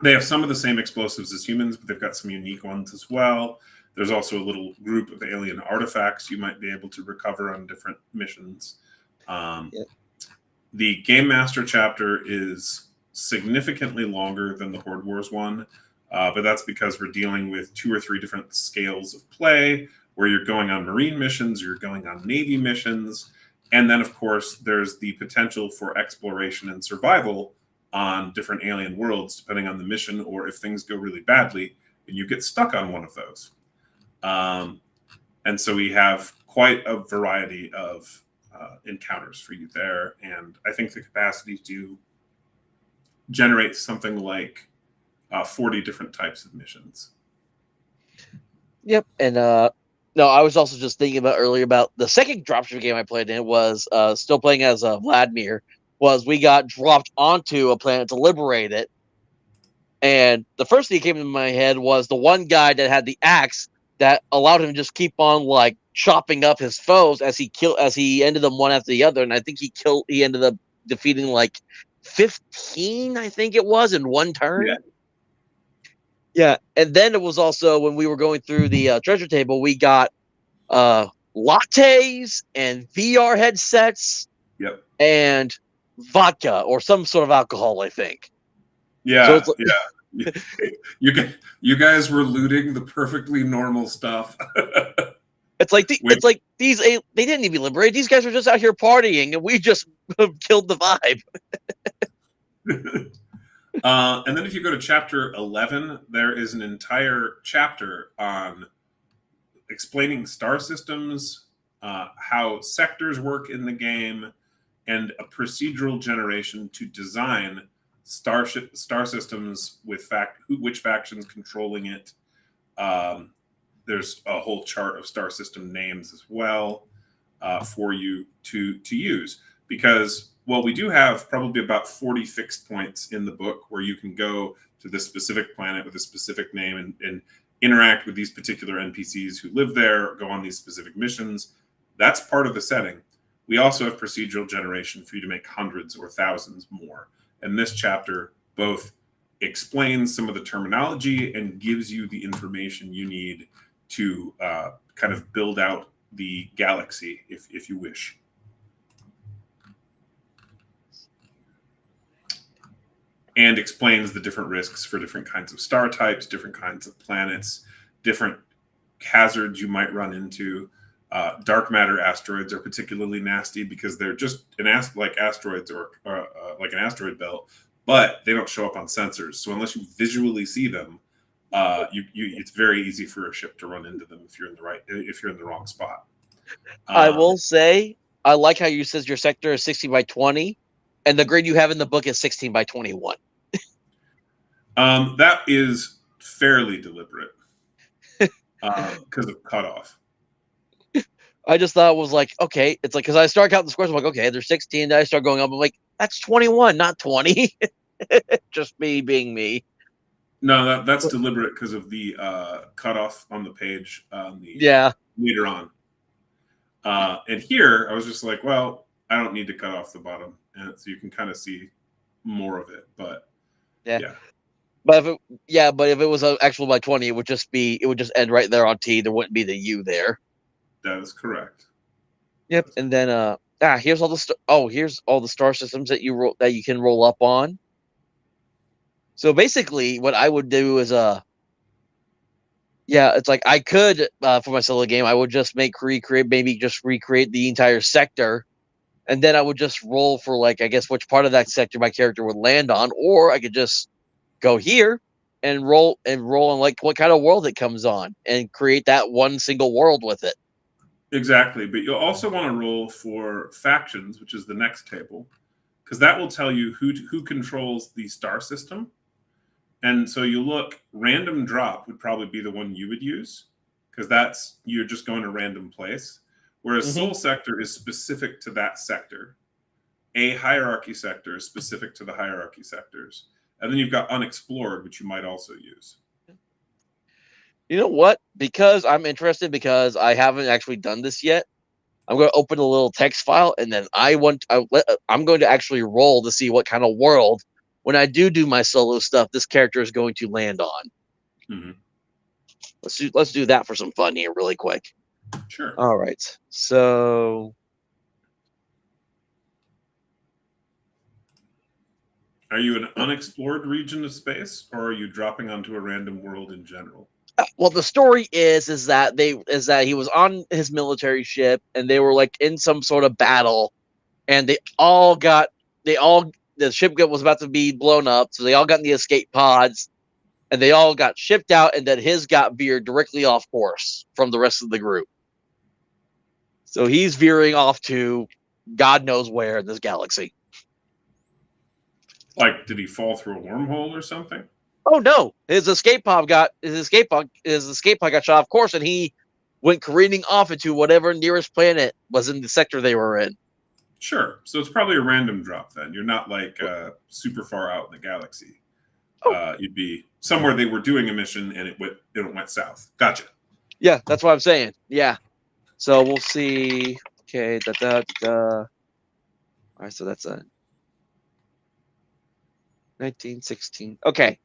They have some of the same explosives as humans, but they've got some unique ones as well. There's also a little group of alien artifacts you might be able to recover on different missions. The Game Master chapter is significantly longer than the Horde Wars one, but that's because we're dealing with 2 or 3 different scales of play, where you're going on Marine missions, you're going on Navy missions, and then, of course, there's the potential for exploration and survival on different alien worlds, depending on the mission, or if things go really badly, and you get stuck on one of those. And so we have quite a variety of encounters for you there, and I think the capacity to generate something like 40 different types of missions. Yep, and no, I was also just thinking about earlier about the second dropship game I played in was still playing as Vladimir. Was we got dropped onto a planet to liberate it, and the first thing that came into my head was the one guy that had the axe that allowed him to just keep on like chopping up his foes as he ended them one after the other, and I think he ended up defeating like 15, I think it was, in one turn. Yeah, and then it was also when we were going through the treasure table, we got lattes and VR headsets. Yep. And vodka or some sort of alcohol, I think. Yeah, So You guys were looting the perfectly normal stuff. It's like they didn't even liberate. These guys were just out here partying, and we just killed the vibe. And then if you go to chapter 11, there is an entire chapter on explaining star systems, how sectors work in the game, and a procedural generation to design star systems with which factions controlling it. There's a whole chart of star system names as well for you to use, because we do have probably about 40 fixed points in the book where you can go to this specific planet with a specific name and interact with these particular NPCs who live there, go on these specific missions. That's part of the setting. We also have procedural generation for you to make hundreds or thousands more. And this chapter both explains some of the terminology and gives you the information you need to kind of build out the galaxy if you wish. And explains the different risks for different kinds of star types, different kinds of planets, different hazards you might run into. Dark matter asteroids are particularly nasty because they're just like asteroids or like an asteroid belt, but they don't show up on sensors. So unless you visually see them, it's very easy for a ship to run into them if you're in the wrong spot. I will say, I like how you said your sector is 60 by 20, and the grid you have in the book is 16 by 21. That is fairly deliberate because of cutoff. I just thought it was like, okay, it's like, because I start counting the scores, I'm like, okay, there's 16, then I start going up, I'm like, that's 21, not 20. Just me being me. No, that's deliberate because of the cutoff on the page later on. And here, I was just like, well, I don't need to cut off the bottom, and so you can kind of see more of it. But yeah. But if it was actual by 20, it would just end right there on T. There wouldn't be the U there. That is correct. Yep. And then here's all the star systems that you can roll up on. So basically, what I would do is it's like I could for my solo game, I would just recreate the entire sector, and then I would just roll for like, I guess, which part of that sector my character would land on, or I could just go here and roll on like what kind of world it comes on and create that one single world with it. Exactly. But you'll also want to roll for factions, which is the next table, because that will tell you who controls the star system. And so you look, random drop would probably be the one you would use, because you're just going to random place. Whereas Soul Sector is specific to that sector. A hierarchy sector is specific to the hierarchy sectors. And then you've got unexplored, which you might also use. You know what? Because I'm interested, because I haven't actually done this yet, I'm going to open a little text file, and then I'm going to actually roll to see what kind of world, when I do my solo stuff, this character is going to land on. Mm-hmm. Let's do that for some fun here really quick. Sure. All right. So are you an unexplored region of space, or are you dropping onto a random world in general? Well, the story is that he was on his military ship, and they were like in some sort of battle, and the ship was about to be blown up, so they all got in the escape pods, and they all got shipped out, and then his got veered directly off course from the rest of the group. So he's veering off to God knows where in this galaxy. Like, did he fall through a wormhole or something? Oh no! His escape pod got shot off course, and he went careening off into whatever nearest planet was in the sector they were in. Sure. So it's probably a random drop then. You're not like super far out in the galaxy. You'd be somewhere they were doing a mission and it went south. Gotcha. Yeah, that's what I'm saying. Yeah. So we'll see. Okay. All right. So that's a 1916. Okay.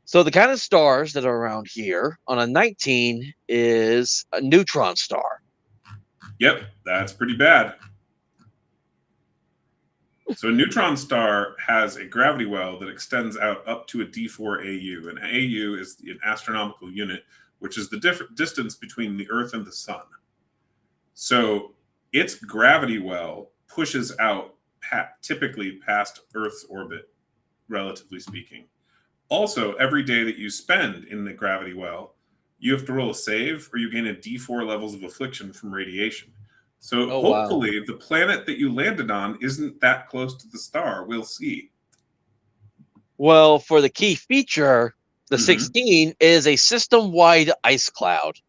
So the kind of stars that are around here on a 19 is a neutron star. Yep, that's pretty bad. So a neutron star has a gravity well that extends out up to a D4 AU. An AU is an astronomical unit, which is the distance between the Earth and the Sun. So its gravity well pushes out typically past Earth's orbit, relatively speaking. Also, every day that you spend in the gravity well, you have to roll a save or you gain a D4 levels of affliction from radiation. So Oh, wow. hopefully the planet that you landed on isn't that close to the star. We'll see. Well, for the key feature, the Mhm. 16 is a system-wide ice cloud.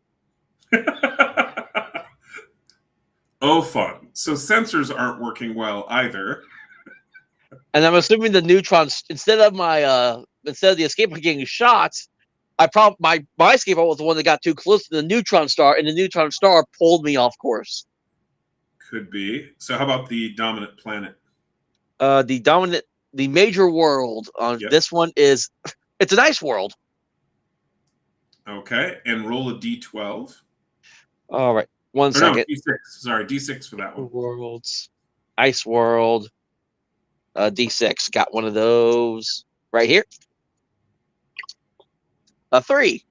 Oh, fun. So sensors aren't working well either. And I'm assuming the neutrons, instead of the escape pod getting shot, my escape pod was the one that got too close to the neutron star, and the neutron star pulled me off course. Could be. So how about the dominant planet? The major world on this one it's an ice world. Okay, and roll a D12. All right, one second. No, D6. Sorry, D6 for that one. Worlds, ice world, D6. Got one of those right here. A 3.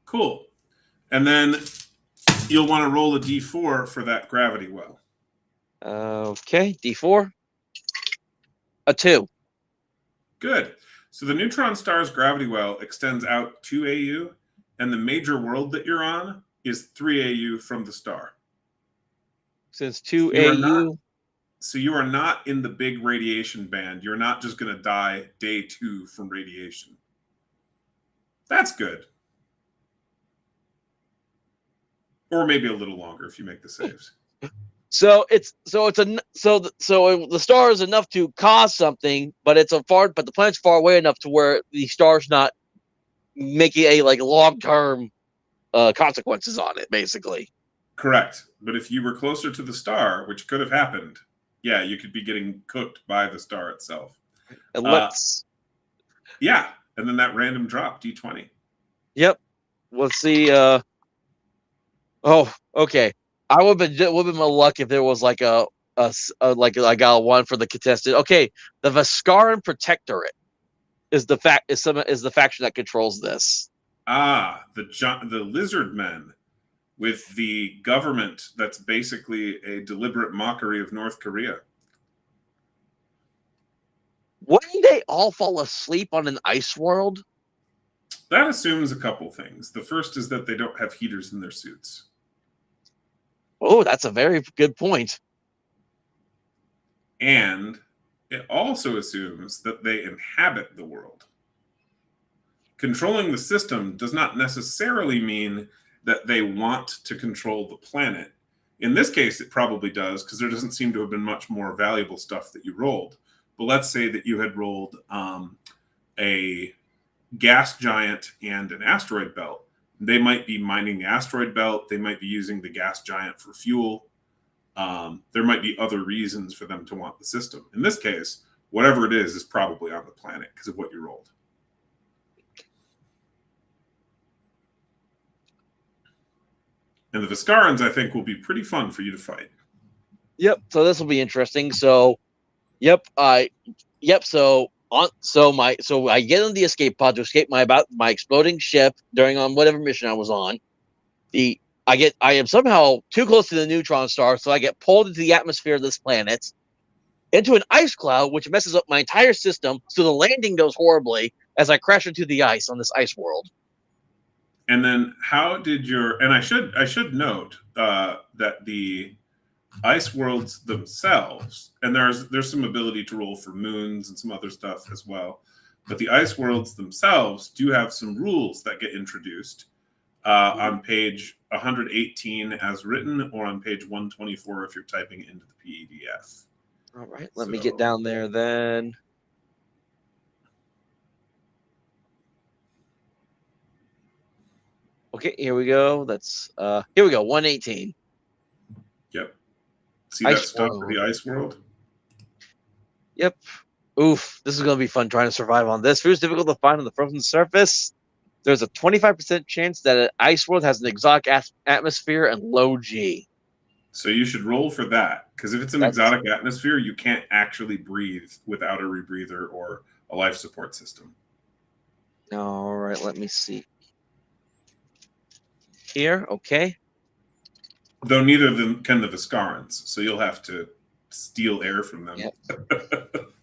Cool. And then you'll want to roll a D4 for that gravity well. Okay, D4. A 2. Good. So the neutron star's gravity well extends out 2 AU, and the major world that you're on is 3 AU from the star. Since 2 AU. So you are not in the big radiation band. You're not just going to die day 2 from radiation. That's good. Or maybe a little longer if you make the saves. So the star is enough to cause something, but but the planet's far away enough to where the star's not making a long-term consequences on it, basically. Correct. But if you were closer to the star, which could have happened, yeah, you could be getting cooked by the star itself. And yeah, and then that random drop, D20. Yep. Let's see. Oh, okay. I would have been my luck if there was like I got a 1 for the contestant. Okay, the Vaskaran Protectorate is the faction that controls this. The lizard men with the government that's basically a deliberate mockery of North Korea. Wouldn't they all fall asleep on an ice world? That assumes a couple things. The first is that they don't have heaters in their suits. Oh, that's a very good point. And it also assumes that they inhabit the world. Controlling the system does not necessarily mean that they want to control the planet. In this case, it probably does, because there doesn't seem to have been much more valuable stuff that you rolled. But let's say that you had rolled a gas giant and an asteroid belt. They might be mining the asteroid belt. They might be using the gas giant for fuel. There might be other reasons for them to want the system. In this case, whatever it is probably on the planet because of what you rolled. And the Viscarans, I think, will be pretty fun for you to fight. Yep. So this will be interesting. So, So I get on the escape pod to escape my exploding ship on whatever mission I was on. I am somehow too close to the neutron star, so I get pulled into the atmosphere of this planet, into an ice cloud, which messes up my entire system. So the landing goes horribly as I crash into the ice on this ice world. And then how did and I should note that the ice worlds themselves, and there's some ability to roll for moons and some other stuff as well, but the ice worlds themselves do have some rules that get introduced on page 118 as written, or on page 124 if you're typing it into the PDF. All right, let me get down there then. Okay, here we go. Here we go, 118. Yep. See that stuff for the ice world? Yep. Oof, this is going to be fun trying to survive on this. Food's difficult to find on the frozen surface. There's a 25% chance that an ice world has an exotic atmosphere and low G. So you should roll for that, because if it's an That's exotic atmosphere, you can't actually breathe without a rebreather or a life support system. all right. Let me see here. Okay. Though neither of them can the Viscarans, so you'll have to steal air from them. Yep.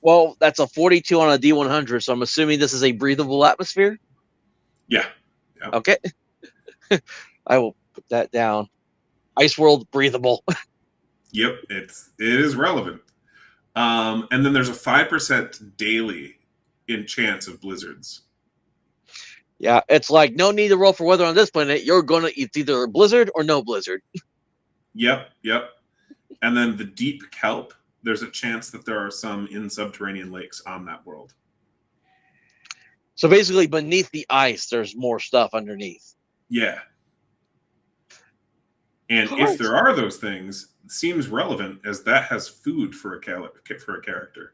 Well, that's a 42 on a D100, so I'm assuming this is a breathable atmosphere. Yeah. Okay. I will put that down. Ice World breathable. Yep, it is relevant. And then there's a 5% daily in chance of blizzards. Yeah, it's like no need to roll for weather on this planet. It's either a blizzard or no blizzard. Yep. And then the deep kelp, there's a chance that there are some in subterranean lakes on that world. So basically, beneath the ice, there's more stuff underneath. Yeah. And if there are those things, it seems relevant as that has food for a character.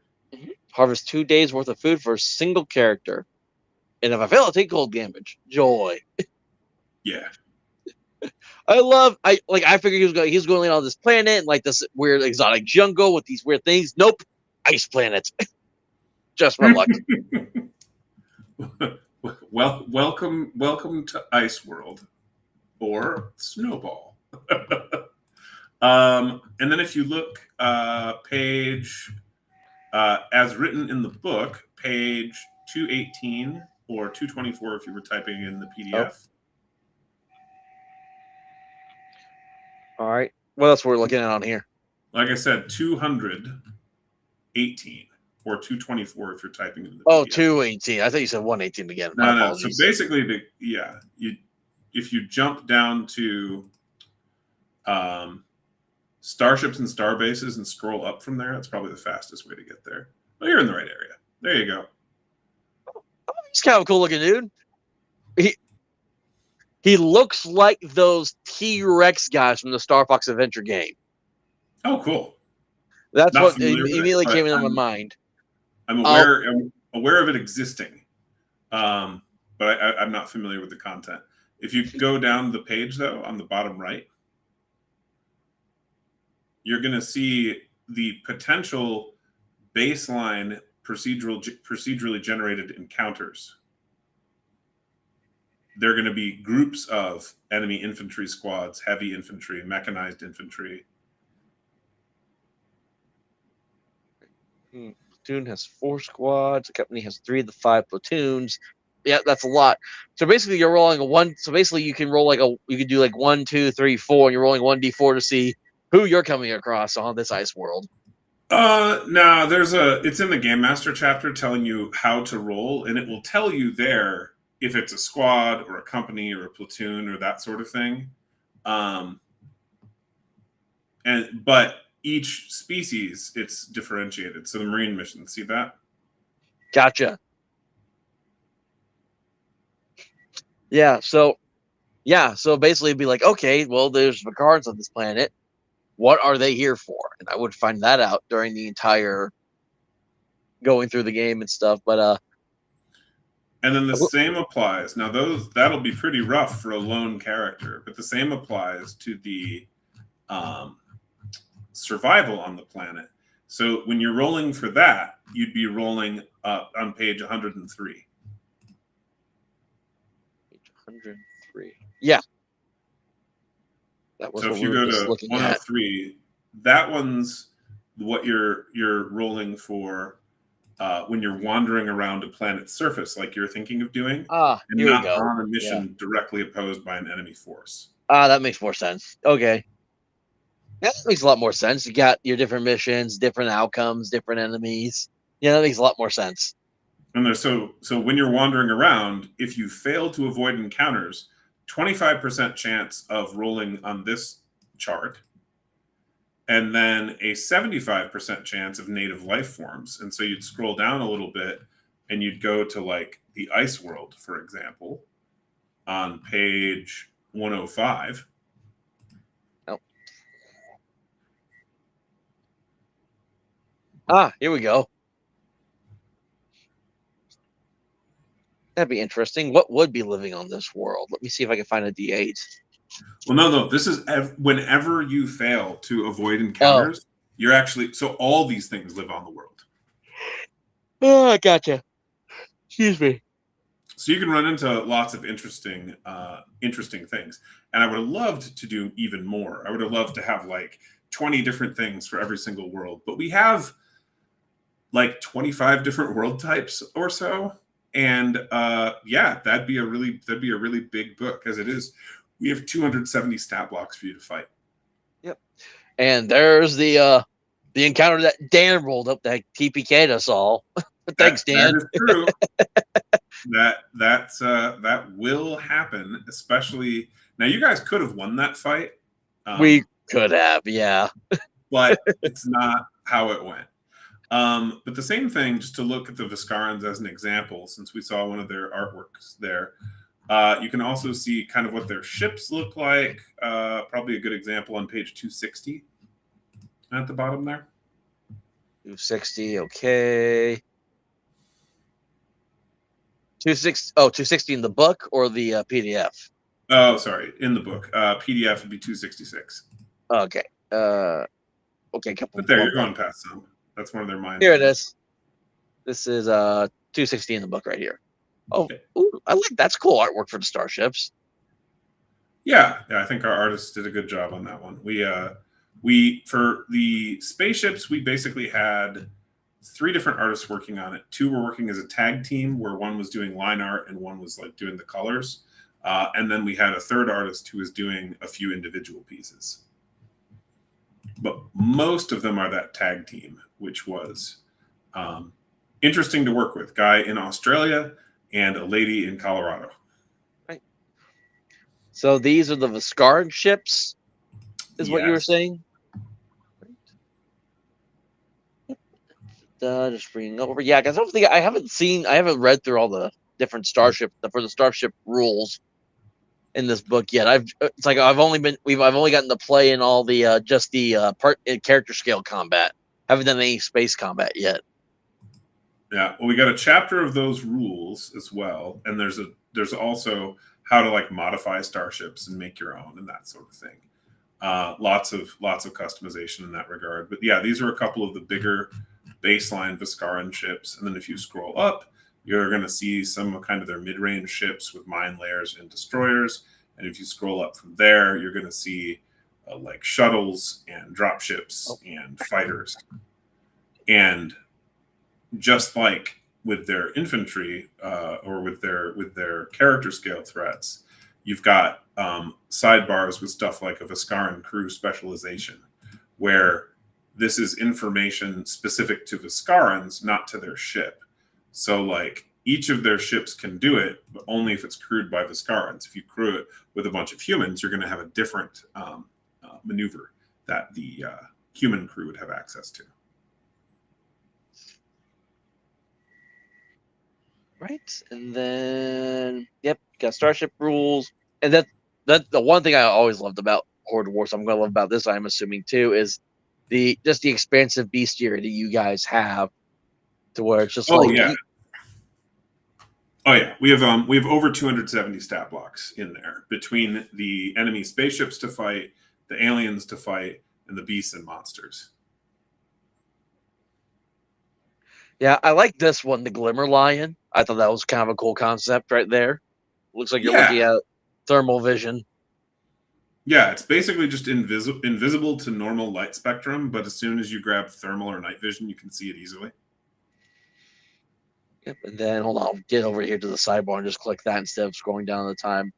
Harvest 2 days worth of food for a single character. And if I fail, I'll take cold damage. Joy. Yeah. I figured he was going on this planet and like this weird exotic jungle with these weird things. Nope. Ice planet. Just my luck. Well, welcome to Ice World or Snowball. And then if you look page as written in the book, page 218 or 224 if you were typing in the PDF. All right. What else we're looking at on here? Like I said, 218 or 224 if you're typing in the PDF. Oh, 218. I thought you said 118 again. No. So basically, if you jump down to starships and star bases and scroll up from there, that's probably the fastest way to get there. Well, you're in the right area. There you go. He's kind of a cool looking dude. He looks like those T-Rex guys from the Star Fox Adventure game. Oh, cool. That's not what immediately came into my mind. I'm aware of it existing, but I'm not familiar with the content. If you go down the page, though, on the bottom right, you're going to see the potential baseline procedurally generated encounters. They're going to be groups of enemy infantry squads, heavy infantry, mechanized infantry. Platoon has 4 squads. The company has 3 of the 5 platoons. Yeah, that's a lot. So basically, you're rolling a 1. So basically, you can roll you can do like 1, 2, 3, 4, and you're rolling 1d4 to see who you're coming across on this ice world. No, it's in the Game Master chapter telling you how to roll, and it will tell you there if it's a squad or a company or a platoon or that sort of thing. But each species, it's differentiated. So the Marine mission, see that? Gotcha. Yeah, so basically it'd be like, okay, well, there's Vicards on this planet. What are they here for? And I would find that out during the entire going through the game and stuff. But and then the same applies. Now that'll be pretty rough for a lone character, but the same applies to the survival on the planet. So when you're rolling for that, you'd be rolling up on page 103. Page 103. Yeah. That was so if you go to 103, that one's what you're rolling for when you're wandering around a planet's surface, like you're thinking of doing, and here not we go. on a mission directly opposed by an enemy force. That makes more sense. Okay. Yeah, that makes a lot more sense. You got your different missions, different outcomes, different enemies. Yeah, that makes a lot more sense. And so when you're wandering around, if you fail to avoid encounters, 25% chance of rolling on this chart, and then a 75% chance of native life forms. And so you'd scroll down a little bit and you'd go to like the ice world, for example, on page 105. Here we go. That'd be interesting. What would be living on this world? Let me see if I can find a D8. Well, no. This is whenever you fail to avoid Oh, encounters, you're actually so all these things live on the world. oh, I gotcha. Excuse me. So you can run into lots of interesting things. And I would have loved to do even more. I would have loved to have like 20 different things for every single world, but we have like 25 different world types or so. And yeah, that'd be a really big book as it is. We have 270 stat blocks for you to fight. Yep. And there's the encounter that Dan rolled up that TPK'd us all. Thanks, That Dan. is true. That will happen, especially now. You guys could have won that fight, We could have, yeah. but it's not how it went. But the same thing, just to look at the Viscarans as an example, since we saw one of their artworks there, you can also see kind of what their ships look like. Probably a good example on page 260 at the bottom there. 260, okay. 260 in the book or the PDF? Oh, sorry, in the book. PDF would be 266. Okay. Okay, couple. But there, you're going past some. That's one of their mind. Here it is. This is 260 in the book right here. Oh, Okay. ooh, I like that's cool artwork for the starships. Yeah, I think our artists did a good job on that one. We for the spaceships, we basically had 3 different artists working on it. 2 were working as a tag team, where one was doing line art and one was like doing the colors. And then we had a 3rd artist who was doing a few individual pieces. But most of them are that tag team, which was interesting to work with. Guy in Australia and a lady in Colorado. Right. So these are the Viscaran ships, is what you were Yes. saying? Just bringing over. Yeah, because I haven't read through all the different starship for the starship rules in this book yet. I've only gotten to play in all the just the character scale combat. Haven't done any space combat yet. Yeah, well, we got a chapter of those rules as well, and there's also how to like modify starships and make your own and that sort of thing. Lots of customization in that regard. But yeah, these are a couple of the bigger baseline Viscaran ships, and then if you scroll up, you're going to see some kind of their mid-range ships with mine layers and destroyers. And if you scroll up from there, you're going to see like shuttles and dropships and fighters. And just like with their infantry or with their character scale threats, you've got sidebars with stuff like a Viscaran crew specialization, where this is information specific to Viscarans, not to their ship. So like each of their ships can do it, but only if it's crewed by Viscarans. If you crew it with a bunch of humans, you're going to have a different maneuver that the human crew would have access to. Right, and then yep, got starship rules, and that's the one thing I always loved about Horde Wars. I'm going to love about this. I'm assuming too is the expansive bestiary that you guys have, to where it's just Oh yeah, we have over 270 stat blocks in there between the enemy spaceships to fight, the aliens to fight, and the beasts and monsters. Yeah, I like this one, the Glimmer Lion. I thought that was kind of a cool concept right there. Looks like you're looking at thermal vision. Yeah, it's basically just invisible to normal light spectrum, but as soon as you grab thermal or night vision, you can see it easily. Yep, and then hold on, I'll get over here to the sidebar and just click that instead of scrolling down the time.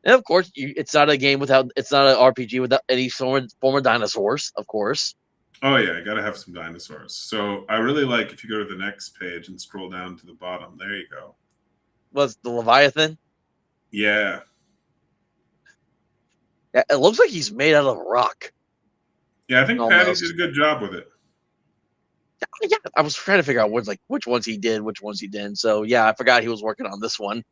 And of course, it's not a game it's not an RPG without any form of dinosaurs, of course. Oh yeah, you got to have some dinosaurs. So I really like if you go to the next page and scroll down to the bottom. There you go. Was the Leviathan? Yeah. Yeah, it looks like he's made out of rock. Yeah, I think Patty did a good job with it. Yeah, I was trying to figure out which ones he did, which ones he didn't. So yeah, I forgot he was working on this one.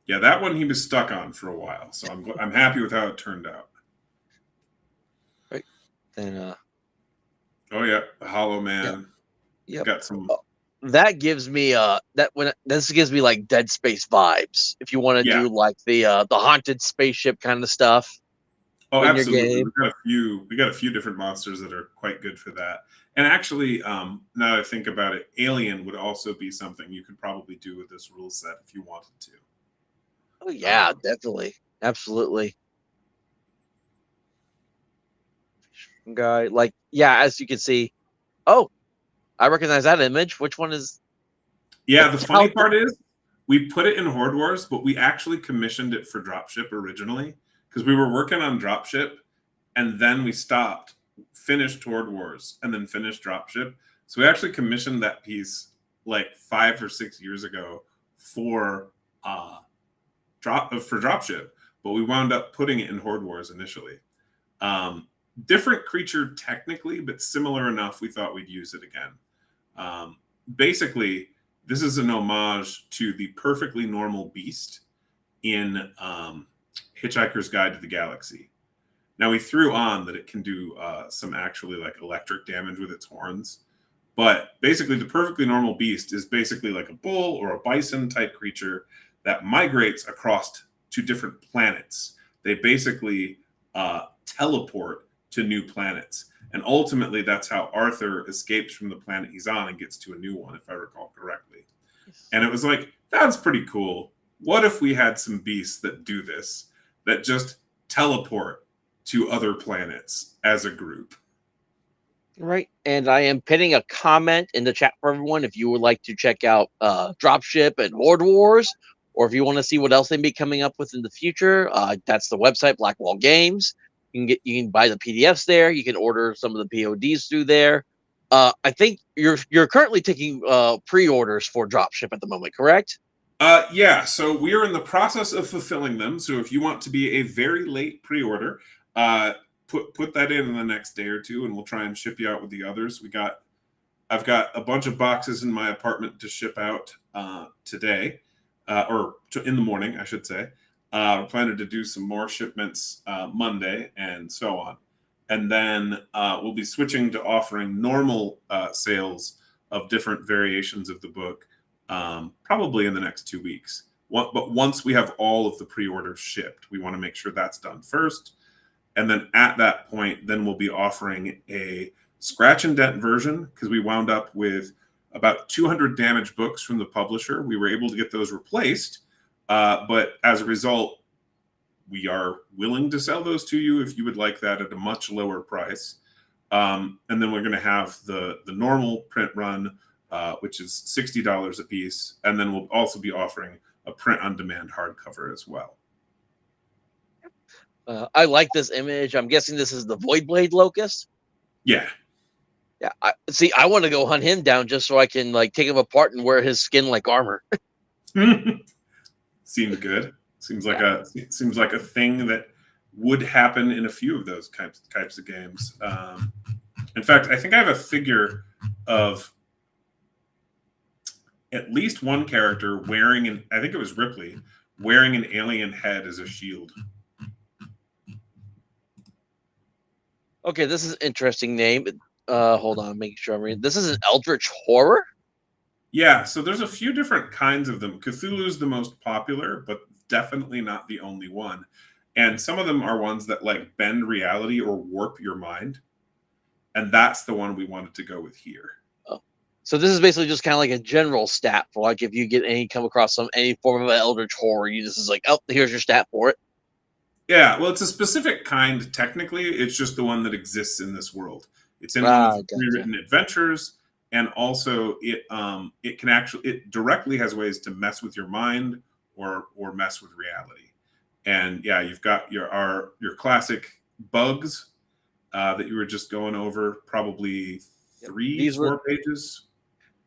Yeah, that one he was stuck on for a while. So I'm happy with how it turned out. Then oh yeah, the Hollow Man. Yeah. Got some that gives me this gives me like Dead Space vibes. If you want to Yeah. do like the haunted spaceship kind of stuff Oh, in your absolutely. game. We got a few different monsters that are quite good for that. And actually, now that I think about it, Alien would also be something you could probably do with this rule set if you wanted to. Oh yeah, definitely, absolutely. Guy, like yeah, as you can see. Oh, I recognize that image. Which one is Yeah, the the funny Cal- part is we put it in Horde Wars, but we actually commissioned it for Dropship originally because we were working on Dropship and then we stopped, finished Horde Wars, and then finished Dropship. So we actually commissioned that piece like 5 or 6 years ago for Dropship, but we wound up putting it in Horde Wars initially. Um, Different creature technically, but similar enough. We thought we'd use it again. Basically, this is an homage to the perfectly normal beast in Hitchhiker's Guide to the Galaxy. Now we threw on that it can do some actually like electric damage with its horns, but basically the perfectly normal beast is basically like a bull or a bison type creature that migrates across to different planets. They basically teleport to new planets. And ultimately, that's how Arthur escapes from the planet he's on and gets to a new one, if I recall correctly. And it was like, that's pretty cool. What if we had some beasts that do this, that just teleport to other planets as a group? right? And I am pinning a comment in the chat for everyone if you would like to check out Dropship and Horde Wars, or if you want to see what else they may be coming up with in the future. That's the website Blackwall Games. You can buy the PDFs there. You can order some of the PODs through there. I think you're currently taking pre-orders for Dropship at the moment, correct? Yeah, so we are in the process of fulfilling them. So if you want to be a very late pre-order, uh, put that in the next day or two, and we'll try and ship you out with the others. I've got a bunch of boxes in my apartment to ship out today, in the morning, I should say. We're planning to do some more shipments Monday and so on. And then we'll be switching to offering normal sales of different variations of the book probably in the next 2 weeks. But once we have all of the pre-orders shipped, we want to make sure that's done first. And then at that point, then we'll be offering a scratch and dent version because we wound up with about 200 damaged books from the publisher. We were able to get those replaced, but as a result, we are willing to sell those to you if you would like that at a much lower price. And then we're going to have the normal print run, which is $60 a piece, and then we'll also be offering a print-on-demand hardcover as well. I like this image. I'm guessing this is the Voidblade Locust. Yeah. Yeah, I want to go hunt him down just so I can like take him apart and wear his skin like armor. Seems good. Seems like a thing that would happen in a few of those types of games. In fact, I think I have a figure of at least one character wearing I think it was Ripley, wearing an alien head as a shield. Okay, this is an interesting name. Hold on, making sure I'm reading. This is an Eldritch horror. Yeah, so there's a few different kinds of them. Cthulhu's the most popular, but definitely not the only one. And some of them are ones that like bend reality or warp your mind. And that's the one we wanted to go with here. Oh. So this is basically just kind of like a general stat for like if you come across any form of an Eldritch horror, this is like, oh, here's your stat for it. Yeah, well, it's a specific kind technically. It's just the one that exists in this world. It's in one of the rewritten adventures, and also it directly has ways to mess with your mind or mess with reality. And yeah, you've got your classic bugs that you were just going over, probably 4 pages.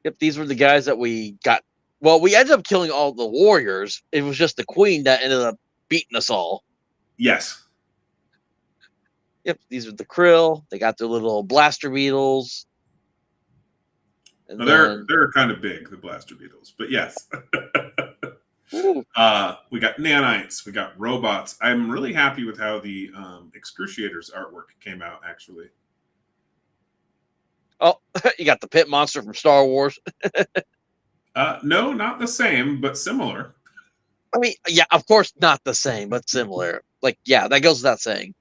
Yep, these were the guys that we got. Well, we ended up killing all the warriors. It was just the queen that ended up beating us all. Yes. Yep, these are the krill. They got their little blaster beetles. And they're kind of big, the blaster beetles, but yes. We got nanites, we got robots. I'm really happy with how the Excruciators artwork came out, actually. Oh, you got the pit monster from Star Wars. No, not the same, but similar. I mean, yeah, of course, not the same, but similar. Like, yeah, that goes without saying.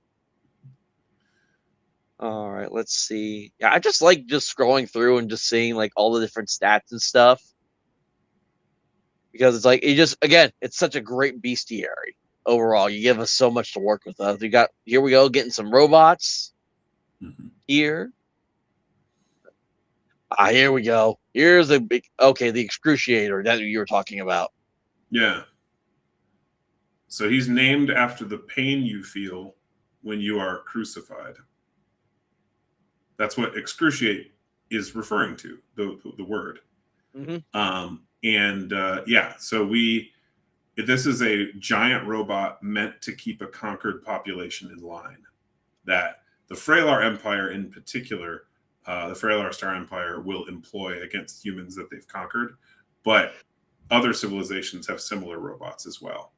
All right, let's see. Yeah, I just like just scrolling through and just seeing like all the different stats and stuff because it's like it just again, it's such a great bestiary overall. You give us so much to work with. We got here we go getting some robots here. Here we go. Here's the big the excruciator that you were talking about. Yeah. So he's named after the pain you feel when you are crucified. That's what excruciate is referring to, the word. So this is a giant robot meant to keep a conquered population in line. That the Freylar Empire in particular, the Freylar Star Empire will employ against humans that they've conquered, but other civilizations have similar robots as well.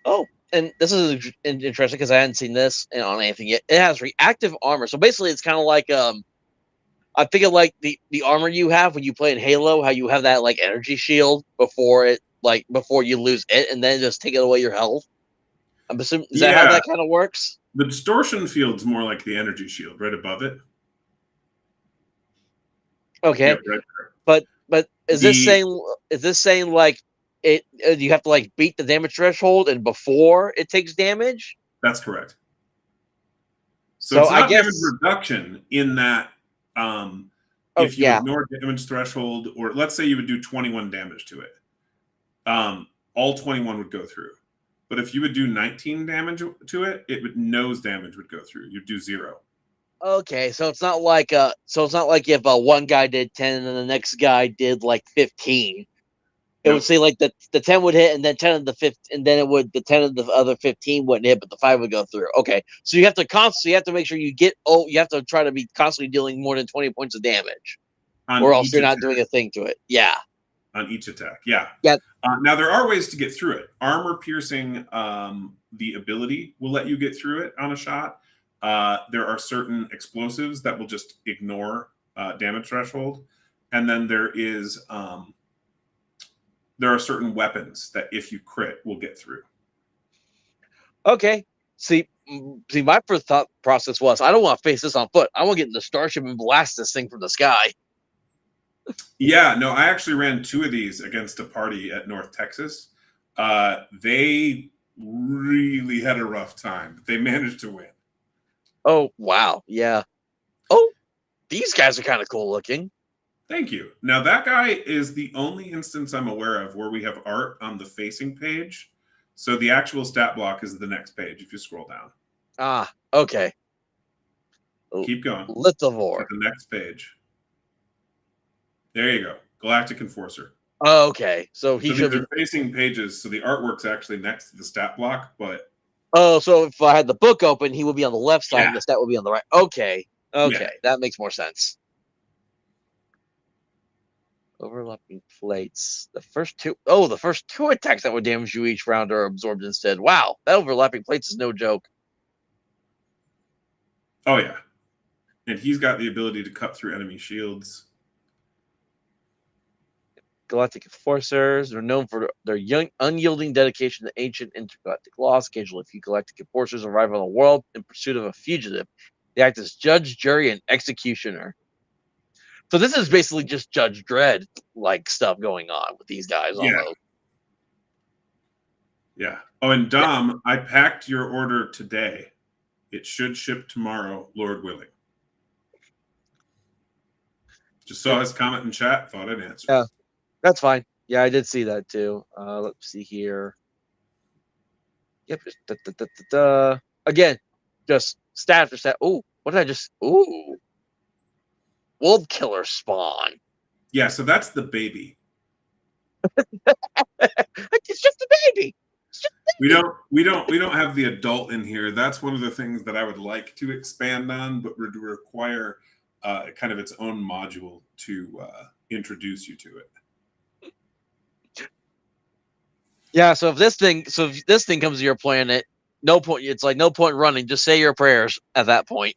Oh, and this is interesting because I hadn't seen this on anything yet. It has reactive armor, so basically it's kind of like I think of like the armor you have when you play in Halo, how you have that like energy shield before you lose it, and then just take it away your health. I'm assuming is that how that kind of works? The distortion field's more like the energy shield, right above it. Okay, right. But is this saying like it? You have to like beat the damage threshold and before it takes damage? That's correct. So it's not damage reduction in that. If you ignore damage threshold, or let's say you would do 21 damage to it, all 21 would go through. But if you would do 19 damage to it, nose damage would go through. You'd do 0. Okay, so it's not like if one guy did 10 and the next guy did like 15. It would say like the 10 would hit and then 10 of the 15, and then the 10 of the other 15 wouldn't hit, but the 5 would go through. Okay, so you have to make sure you have to try to be constantly dealing more than 20 points of damage, or else you're not doing a thing to it. Yeah, on each attack. Yeah. Yeah. Now there are ways to get through it. Armor piercing, the ability will let you get through it on a shot. There are certain explosives that will just ignore damage threshold, and then there are certain weapons that if you crit will get through. Okay. See, my first thought process was I don't want to face this on foot. I want to get in the starship and blast this thing from the sky. Yeah, no, I actually ran 2 of these against a party at North Texas. They really had a rough time, but they managed to win. Oh, wow. Yeah. Oh, these guys are kind of cool looking. Thank you. Now, that guy is the only instance I'm aware of where we have art on the facing page. So the actual stat block is the next page if you scroll down. Ah, okay. Keep going. Litivore. The next page. There you go. Galactic Enforcer. Oh, okay. So he should be facing pages. So the artwork's actually next to the stat block, but so if I had the book open, he would be on the left side and the stat would be on the right. Okay. That makes more sense. Overlapping plates. The first two attacks that would damage you each round are absorbed instead. Wow, that overlapping plates is no joke. Oh yeah. And he's got the ability to cut through enemy shields. Galactic Enforcers are known for their unyielding dedication to ancient intergalactic laws. Occasionally, a few galactic enforcers arrive on the world in pursuit of a fugitive. They act as judge, jury, and executioner. So this is basically just Judge Dredd like stuff going on with these guys. Almost. Yeah. Oh, and Dom, I packed your order today. It should ship tomorrow, Lord willing. Just saw his comment in chat. Thought I'd answer. Yeah. That's fine. Yeah, I did see that too. Let's see here. Yep. Again, just stat after stat. Oh, what did I just? Ooh. Wolf Killer spawn. Yeah, so that's the baby. It's just a baby. We don't have the adult in here. That's one of the things that I would like to expand on, but would require kind of its own module to introduce you to it. Yeah, so if this thing comes to your planet, no point. It's like no point running. Just say your prayers at that point.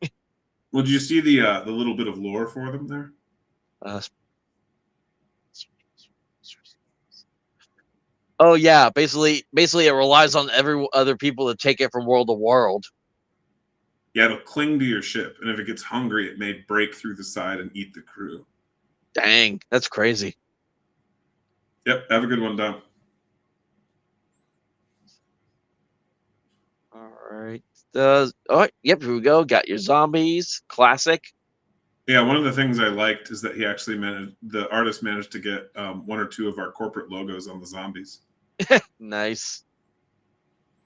Well, did you see the little bit of lore for them there? Uh, oh yeah, basically it relies on every other people to take it from world to world. Yeah, it'll cling to your ship, and if it gets hungry, it may break through the side and eat the crew. Dang, that's crazy. Yep, have a good one, Dom. All right. Yep, here we go. Got your zombies. Classic. Yeah, one of the things I liked is that the artist managed to get one or two of our corporate logos on the zombies. Nice.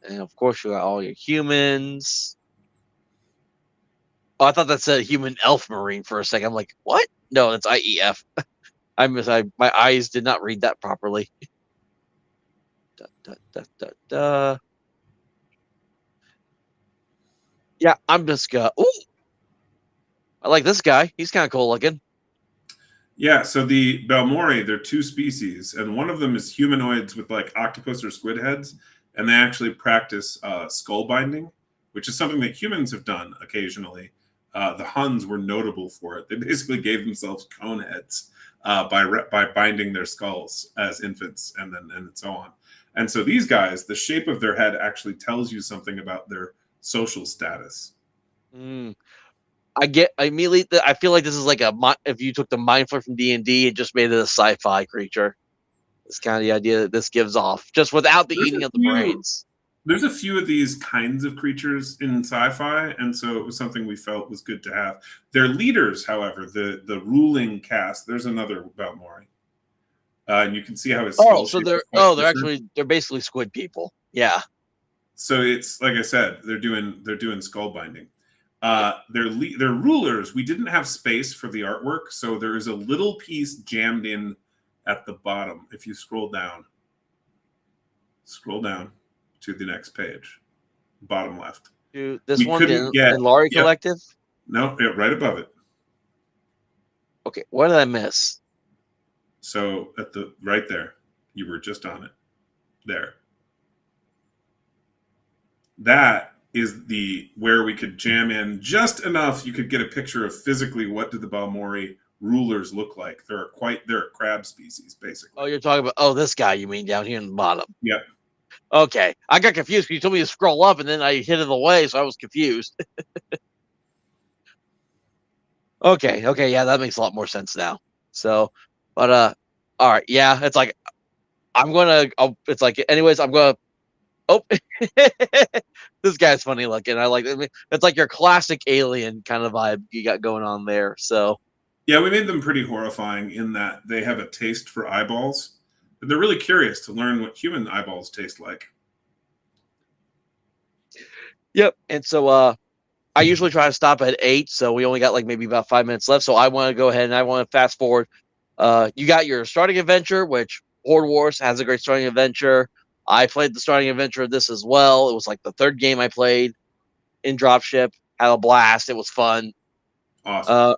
And of course, you got all your humans. Oh, I thought that said human elf marine for a second. I'm like, what? No, that's IEF. My eyes did not read that properly. Da, da, da, da, da. Yeah, I'm just ooh, I like this guy. He's kind of cool looking. Yeah, so the Balmori, they're two species, and one of them is humanoids with like octopus or squid heads, and they actually practice skull binding, which is something that humans have done occasionally. The Huns were notable for it. They basically gave themselves cone heads by binding their skulls as infants, and so on. And so these guys, the shape of their head actually tells you something about their social status. Mm. I immediately. I feel like this is like if you took the mind flare from D&D and just made it a sci-fi creature. It's kind of the idea that this gives off, just without the There's eating a of the few, brains. there's a few of these kinds of creatures in sci-fi, and so it was something we felt was good to have. Their leaders, however, the ruling caste, there's another about Maury. And you can see how his skull So shape is quite different. they're basically squid people. Yeah. So it's like I said, they're doing skull binding. Their rulers, we didn't have space for the artwork, so there is a little piece jammed in at the bottom. If you scroll down to the next page, bottom left. Dude, this We one couldn't in get Laurie yep, Collective. no, yeah, right above it. Okay, what did I miss? So at the right there, you were just on it. There. That is the where we could jam in just enough you could get a picture of physically what did the Balmori rulers look like. They're a crab species, basically. Oh, you're talking about this guy you mean down here in the bottom. Yep. Okay. I got confused because you told me to scroll up and then I hit it away, so I was confused. Okay, yeah, that makes a lot more sense now. So, but all right, yeah, it's like it's like anyways, I'm gonna oh this guy's funny looking. I like it's like your classic alien kind of vibe you got going on there. So Yeah, we made them pretty horrifying in that they have a taste for eyeballs. But they're really curious to learn what human eyeballs taste like. yep. And so I usually try to stop at 8, so we only got like maybe about 5 minutes left. So I want to go ahead and I want to fast forward. You got your starting adventure, which Horde Wars has a great starting adventure. I played the starting adventure of this as well. It was like the third game I played in Dropship. Had a blast. It was fun. Awesome.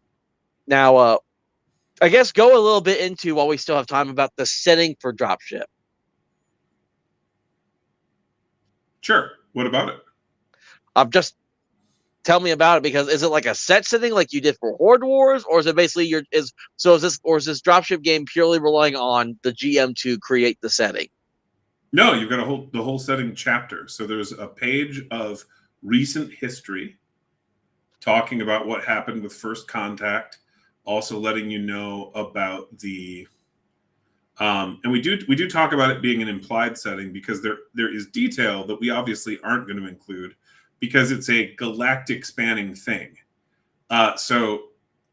Now, I guess go a little bit into while we still have time about the setting for Dropship. Sure. What about it? Just tell me about it, because is it like a set setting like you did for Horde Wars, or is it basically is this Dropship game purely relying on the GM to create the setting? No, you've got the whole setting chapter. So there's a page of recent history talking about what happened with First Contact, also letting you know about the and we do talk about it being an implied setting because there is detail that we obviously aren't going to include because it's a galactic spanning thing. So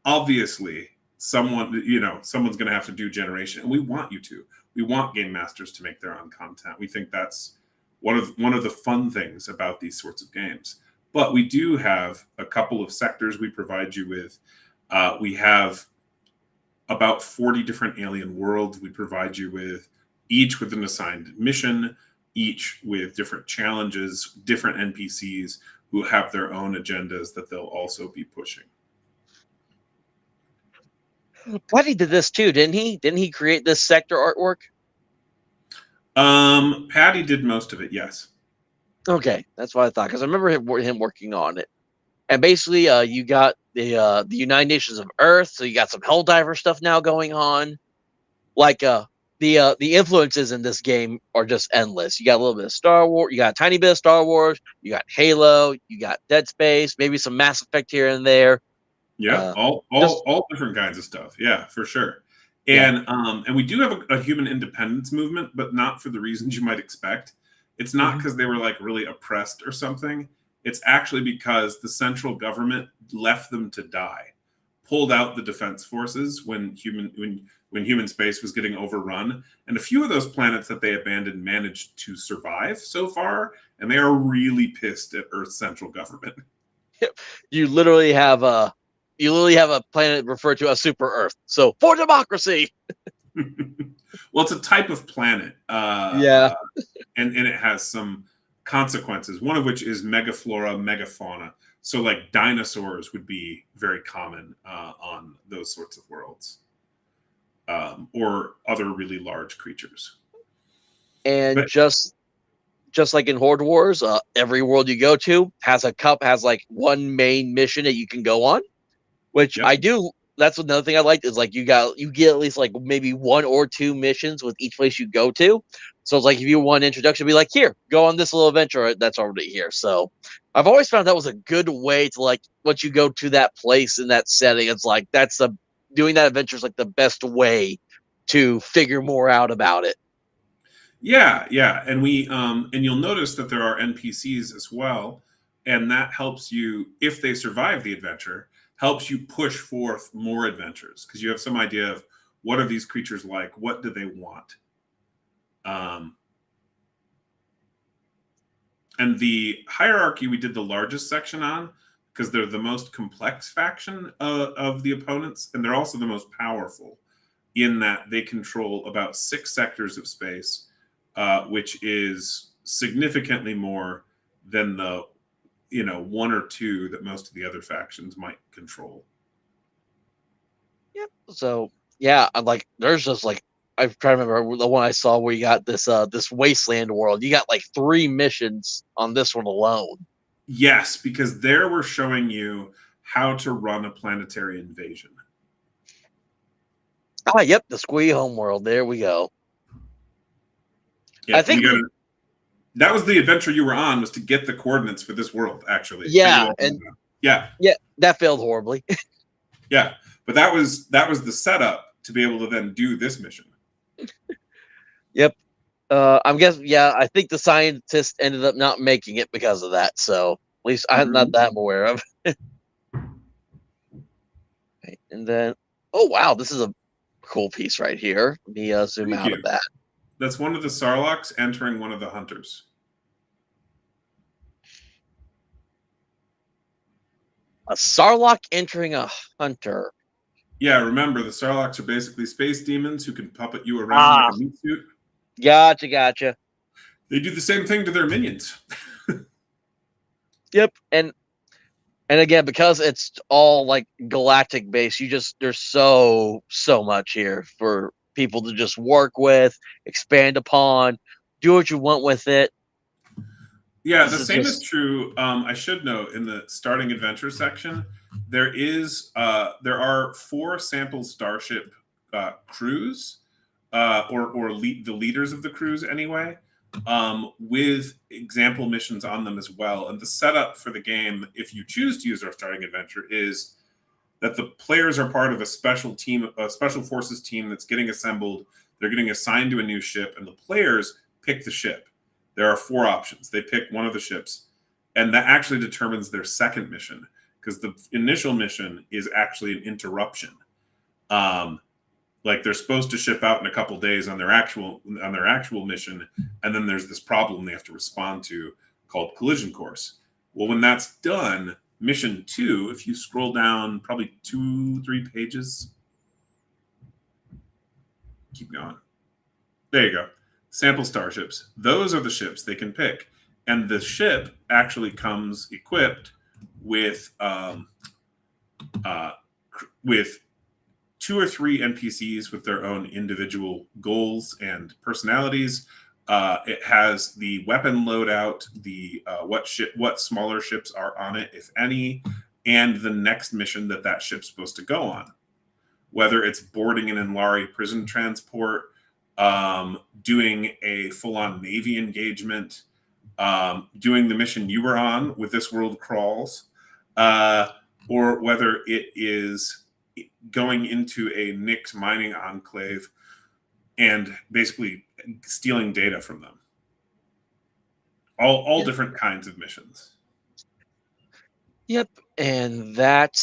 obviously someone's going to have to do generation, and we want you to. We want game masters to make their own content. We think that's one of the fun things about these sorts of games. But we do have a couple of sectors we provide you with. We have about 40 different alien worlds we provide you with, each with an assigned mission, each with different challenges, different NPCs who have their own agendas that they'll also be pushing. Patty did this too, didn't he? Didn't he create this sector artwork? Patty did most of it, yes. Okay, that's what I thought, because I remember him working on it. And basically, you got the United Nations of Earth, so you got some Helldiver stuff now going on. Like the influences in this game are just endless. You got a little bit of Star Wars, you got a tiny bit of Star Wars, you got Halo, you got Dead Space, maybe some Mass Effect here and there. Yep, all Just all different kinds of stuff. Yeah, for sure. yeah. And we do have a human independence movement, but not for the reasons you might expect. It's not Mhm. because they were like really oppressed or something. It's actually because the central government left them to die, pulled out the defense forces when human space was getting overrun, and a few of those planets that they abandoned managed to survive so far, and they are really pissed at Earth's central government. You literally have a planet referred to as Super Earth. So for democracy. Well, it's a type of planet, Yeah. and it has some consequences. One of which is megaflora, megafauna. So, like dinosaurs would be very common on those sorts of worlds, or other really large creatures. And But just like in Horde Wars, every world you go to has like one main mission that you can go on, which yep, I do. That's another thing I liked is like you get at least like maybe one or two missions with each place you go to. So it's like if you want an introduction, be like, here, go on this little adventure that's already here. So I've always found that was a good way to like once you go to that place in that setting, it's like doing that adventure is like the best way to figure more out about it. yeah, and you'll notice that there are NPCs as well, and that helps you if they survive the adventure, helps you push forth more adventures because you have some idea of what are these creatures like, what do they want. Um, and the hierarchy we did the largest section on because they're the most complex faction of the opponents, and they're also the most powerful in that they control about 6 sectors of space, which is significantly more than the one or two that most of the other factions might control. Yep. So yeah, I'm like, there's just like I'm trying to remember the one I saw where you got this wasteland world. You got like 3 missions on this one alone. Yes, because there we're showing you how to run a planetary invasion. Ah, yep, the Squee Home world. There we go. I Yeah, we think got we to. That was the adventure you were on, was to get the coordinates for this world. Actually, that you yeah, opened and up. Yeah, yeah, that failed horribly. yeah, but that was the setup to be able to then do this mission. Yep. I'm guessing. Yeah, I think the scientists ended up not making it because of that. So at least I'm not Mhm. that I'm aware of. Okay, and then, oh wow, this is a cool piece right here. Let me zoom Thank out of you. that. That's one of the Sarlaccs entering one of the hunters. A Sarlacc entering a hunter. Yeah, remember the Sarlaccs are basically space demons who can puppet you around like Ah, a meat suit. gotcha. They do the same thing to their minions. Yep, and again because it's all like galactic based, you just there's so much here for people to just work with, expand upon, do what you want with it. Yeah, This the is same is just true. I should note in the starting adventure section, there are 4 sample starship crews, the leaders of the crews anyway, with example missions on them as well. And the setup for the game, if you choose to use our starting adventure, is that the players are part of a special team, a special forces team that's getting assembled. They're getting assigned to a new ship, and the players pick the ship. There are 4 options. They pick one of the ships, and that actually determines their second mission because the initial mission is actually an interruption. Um, like they're supposed to ship out in a couple days on their actual mission, and then there's this problem they have to respond to called collision course. Well, when that's done, mission 2, if you scroll down probably 2-3 pages, keep going, there you go, sample starships, those are the ships they can pick, and the ship actually comes equipped with uh, with 2 or 3 NPCs with their own individual goals and personalities, It has the weapon loadout, the what smaller ships are on it, if any, and the next mission that ship's supposed to go on. Whether it's boarding an Enlari prison transport, doing a full-on Navy engagement, doing the mission you were on with This World Crawls, or whether it is going into a Nyx mining enclave and basically stealing data from them. All different kinds of missions. Yep, and that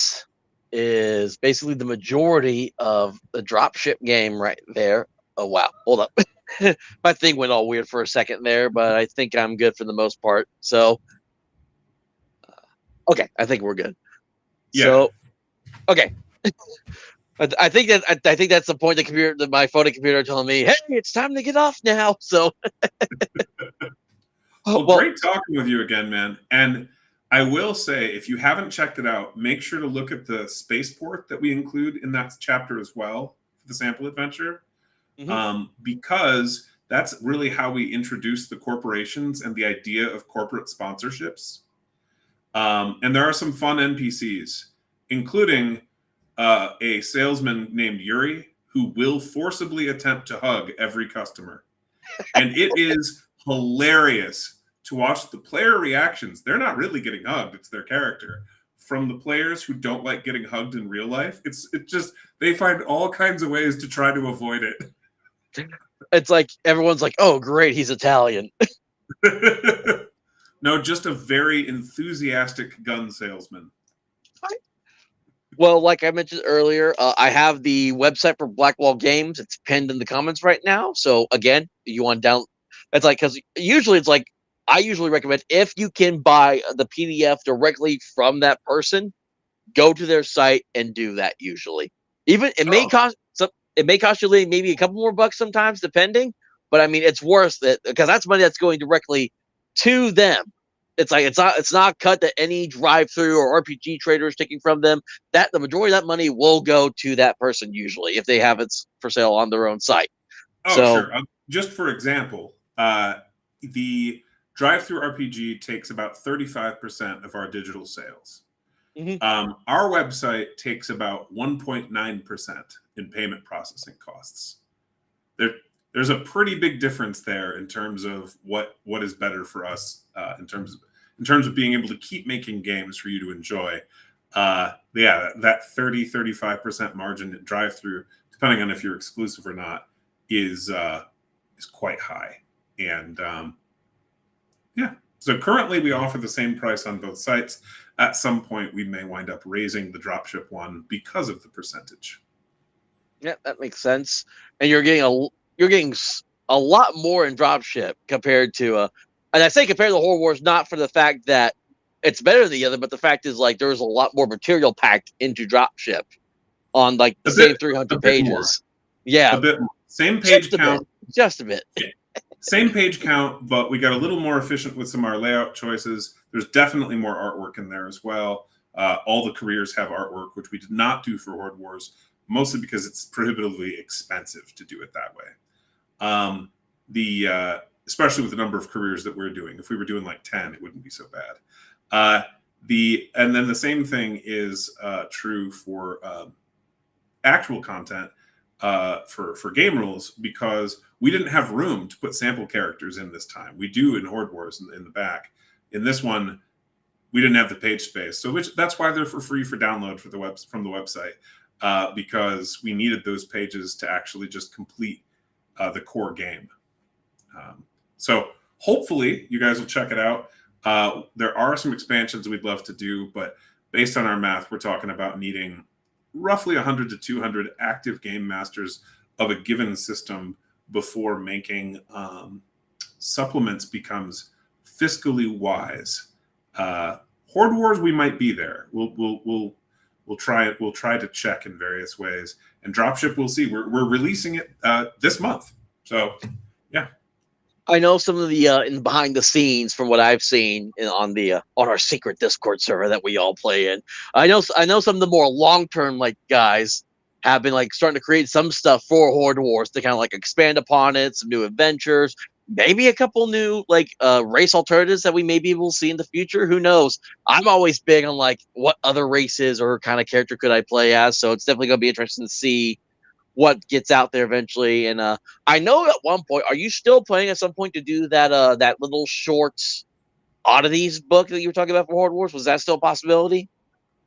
is basically the majority of the dropship game right there. Oh wow, hold up. My thing went all weird for a second there, but I think I'm good for the most part. So okay, I think we're good. Yeah. So okay. I think that's the point. The computer, my photo computer, telling me, "Hey, it's time to get off now." So, well, great talking with you again, man. And I will say, if you haven't checked it out, make sure to look at the spaceport that we include in that chapter as well for the sample adventure, because that's really how we introduce the corporations and the idea of corporate sponsorships. And there are some fun NPCs, including a salesman named Yuri who will forcibly attempt to hug every customer. And it is hilarious to watch the player reactions. They're not really getting hugged, it's their character. From the players who don't like getting hugged in real life, it's just, they find all kinds of ways to try to avoid it. It's like everyone's like, "Oh, great, he's Italian." No, just a very enthusiastic gun salesman. Well, like I mentioned earlier, I have the website for Blackwall Games. It's pinned in the comments right now. So again, you want down. It's like, because usually it's like, I usually recommend, if you can buy the PDF directly from that person, go to their site and do that. Usually, even it may cost you maybe a couple more bucks sometimes, depending. But I mean, it's worth it because that's money that's going directly to them. It's like it's not cut that any drive-through or RPG trader is taking from them. That the majority of that money will go to that person usually if they have it for sale on their own site. Oh, so, sure. Just for example, the drive-through RPG takes about 35% of our digital sales. Our website takes about 1.9% in payment processing costs. There's a pretty big difference there in terms of what is better for us in terms of being able to keep making games for you to enjoy. That 30-35% margin at drive-through, depending on if you're exclusive or not, is quite high. And so currently we offer the same price on both sites. At some point, we may wind up raising the dropship one because of the percentage. Yeah, that makes sense. And you're getting a lot more in dropship compared to and I say compared to the Horde Wars, not for the fact that it's better than the other, but the fact is like there's a lot more material packed into dropship on like the same 300 pages. More. Yeah, a bit more. Same page count, just a bit. Same page count, but we got a little more efficient with some of our layout choices. There's definitely more artwork in there as well. All the careers have artwork, which we did not do for Horde Wars, mostly because it's prohibitively expensive to do it that way. Especially with the number of careers that we're doing. If we were doing like 10, it wouldn't be so bad. And then the same thing is true for actual content for game rules, because we didn't have room to put sample characters in this time. We do in Horde Wars in the back. In this one, we didn't have the page space, so that's why they're for free for download from the website, because we needed those pages to actually just complete the core game. So hopefully you guys will check it out. There are some expansions we'd love to do, but based on our math, we're talking about needing roughly 100 to 200 active game masters of a given system before making supplements becomes fiscally wise. Horde Wars, we might be there. We'll try it. We'll try to check in various ways. And Dropship, we'll see. We're releasing it this month. So yeah. I know some of the in behind the scenes from what I've seen on our secret Discord server that we all play in. I know some of the more long-term like guys have been like starting to create some stuff for Horde Wars to kind of like expand upon it, some new adventures. maybe a couple new like race alternatives that we maybe will see in the future. Who knows? I'm always big on like what other races or kind of character could I play as. So it's definitely gonna be interesting to see what gets out there eventually. And I know at one point, are you still planning at some point to do that little short oddities book that you were talking about for Horde Wars? Was that still a possibility?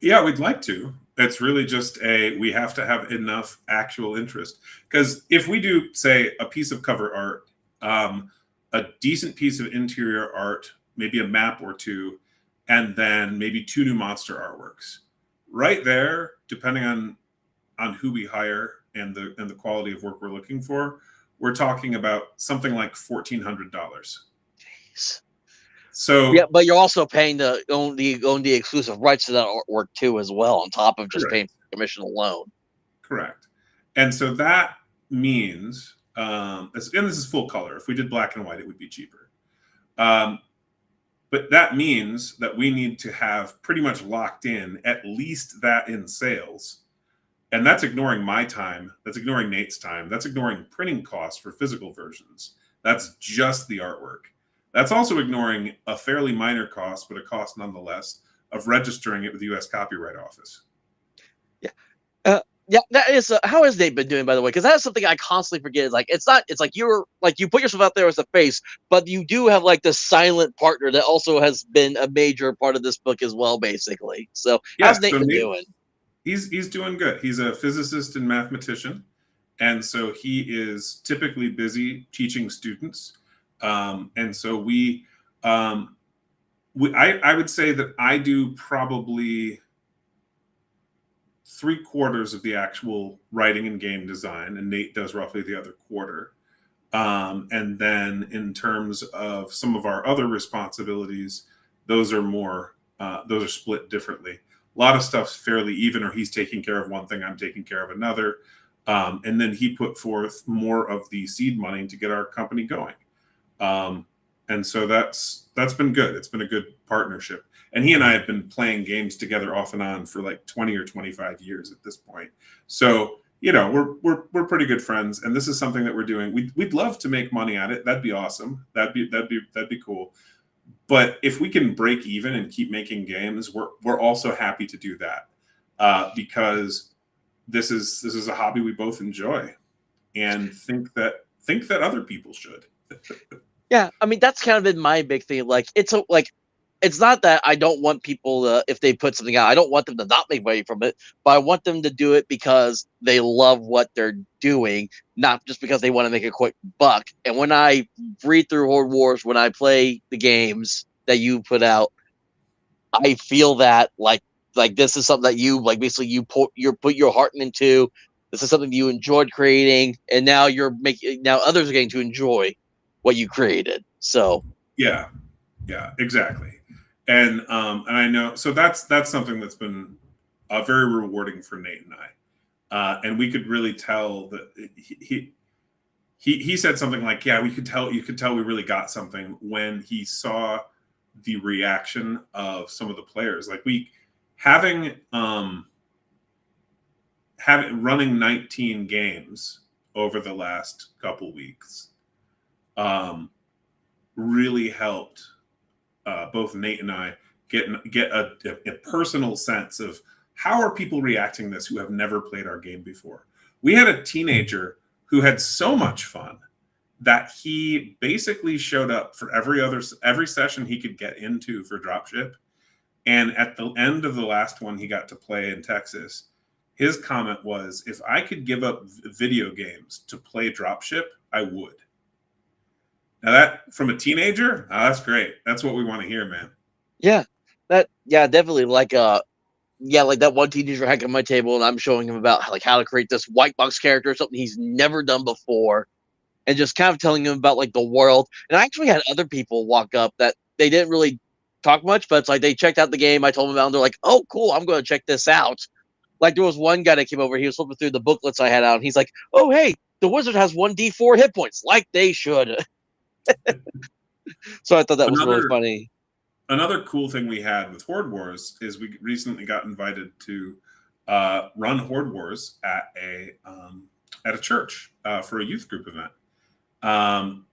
Yeah, we'd like to. It's really just we have to have enough actual interest. Because if we do, say, a piece of cover art, a decent piece of interior art, maybe a map or two, and then maybe 2 new monster artworks, right there, depending on who we hire and the quality of work we're looking for, we're talking about something like $1,400. Yeah, So but you're also paying to own the exclusive rights to that artwork too, as well, on top of just paying correct. for commission alone. Correct. And so that means, and this is full color. If we did black and white, it would be cheaper. Um, but that means that we need to have pretty much locked in at least that in sales. And that's ignoring my time. That's ignoring Nate's time. That's ignoring printing costs for physical versions. That's just the artwork. That's also ignoring a fairly minor cost, but a cost nonetheless, of registering it with the U.S. Copyright Office. Yeah. Yeah, that is how has Nate been doing, by the way? Because that's something I constantly forget. Is like it's not. It's like you're like you put yourself out there as a face, but you do have like the silent partner that also has been a major part of this book as well, basically. So Yeah, how's Nate so been Nate, doing? he's doing good. He's a physicist and mathematician, and so he is typically busy teaching students. And so I would say that I do probably 3/4 of the actual writing and game design, and Nate does roughly the other quarter. And then in terms of some of our other responsibilities, those are split differently. A lot of stuff's fairly even, or he's taking care of one thing, I'm taking care of another. And then he put forth more of the seed money to get our company going. And so that's been good. It's been a good partnership. And he and I have been playing games together off and on for like 20 or 25 years at this point. So we're pretty good friends, and this is something that we're doing. We'd love to make money at it. That'd be awesome. That'd be cool. But if we can break even and keep making games, we're also happy to do that, because this is a hobby we both enjoy, and think that other people should. Yeah, I mean that's kind of been my big thing. Like it's not that I don't want people to, if they put something out, I don't want them to not make money from it, but I want them to do it because they love what they're doing, not just because they want to make a quick buck. And when I read through Horde Wars, when I play the games that you put out, I feel that like this is something that you like basically you put your heart into. This is something you enjoyed creating, and now now others are getting to enjoy what you created. So Yeah, yeah, exactly. And I know, so that's something that's been very rewarding for Nate and I. And we could really tell that he said something like, "Yeah, you could tell we really got something when he saw the reaction of some of the players. Like we having having running 19 games over the last couple weeks really helped both Nate and I get a personal sense of how are people reacting to this who have never played our game before. We had a teenager who had so much fun that he basically showed up for every session he could get into for Dropship. And at the end of the last one he got to play in Texas, his comment was, "If I could give up video games to play Dropship, I would." Now that from a teenager, that's great. That's what we want to hear, man. yeah, definitely like that one teenager hacking my table, and I'm showing him about like how to create this white box character, something he's never done before, and just kind of telling him about like the world. And I actually had other people walk up that they didn't really talk much, but it's like they checked out the game. I told them about, and they're like, "Oh, cool! I'm going to check this out." Like there was one guy that came over. He was flipping through the booklets I had out, and he's like, "Oh, hey, the wizard has 1d4 hit points, like they should." So I thought that was really Another funny. another cool thing we had with Horde Wars is we recently got invited to run Horde Wars at a church for a youth group event. Um,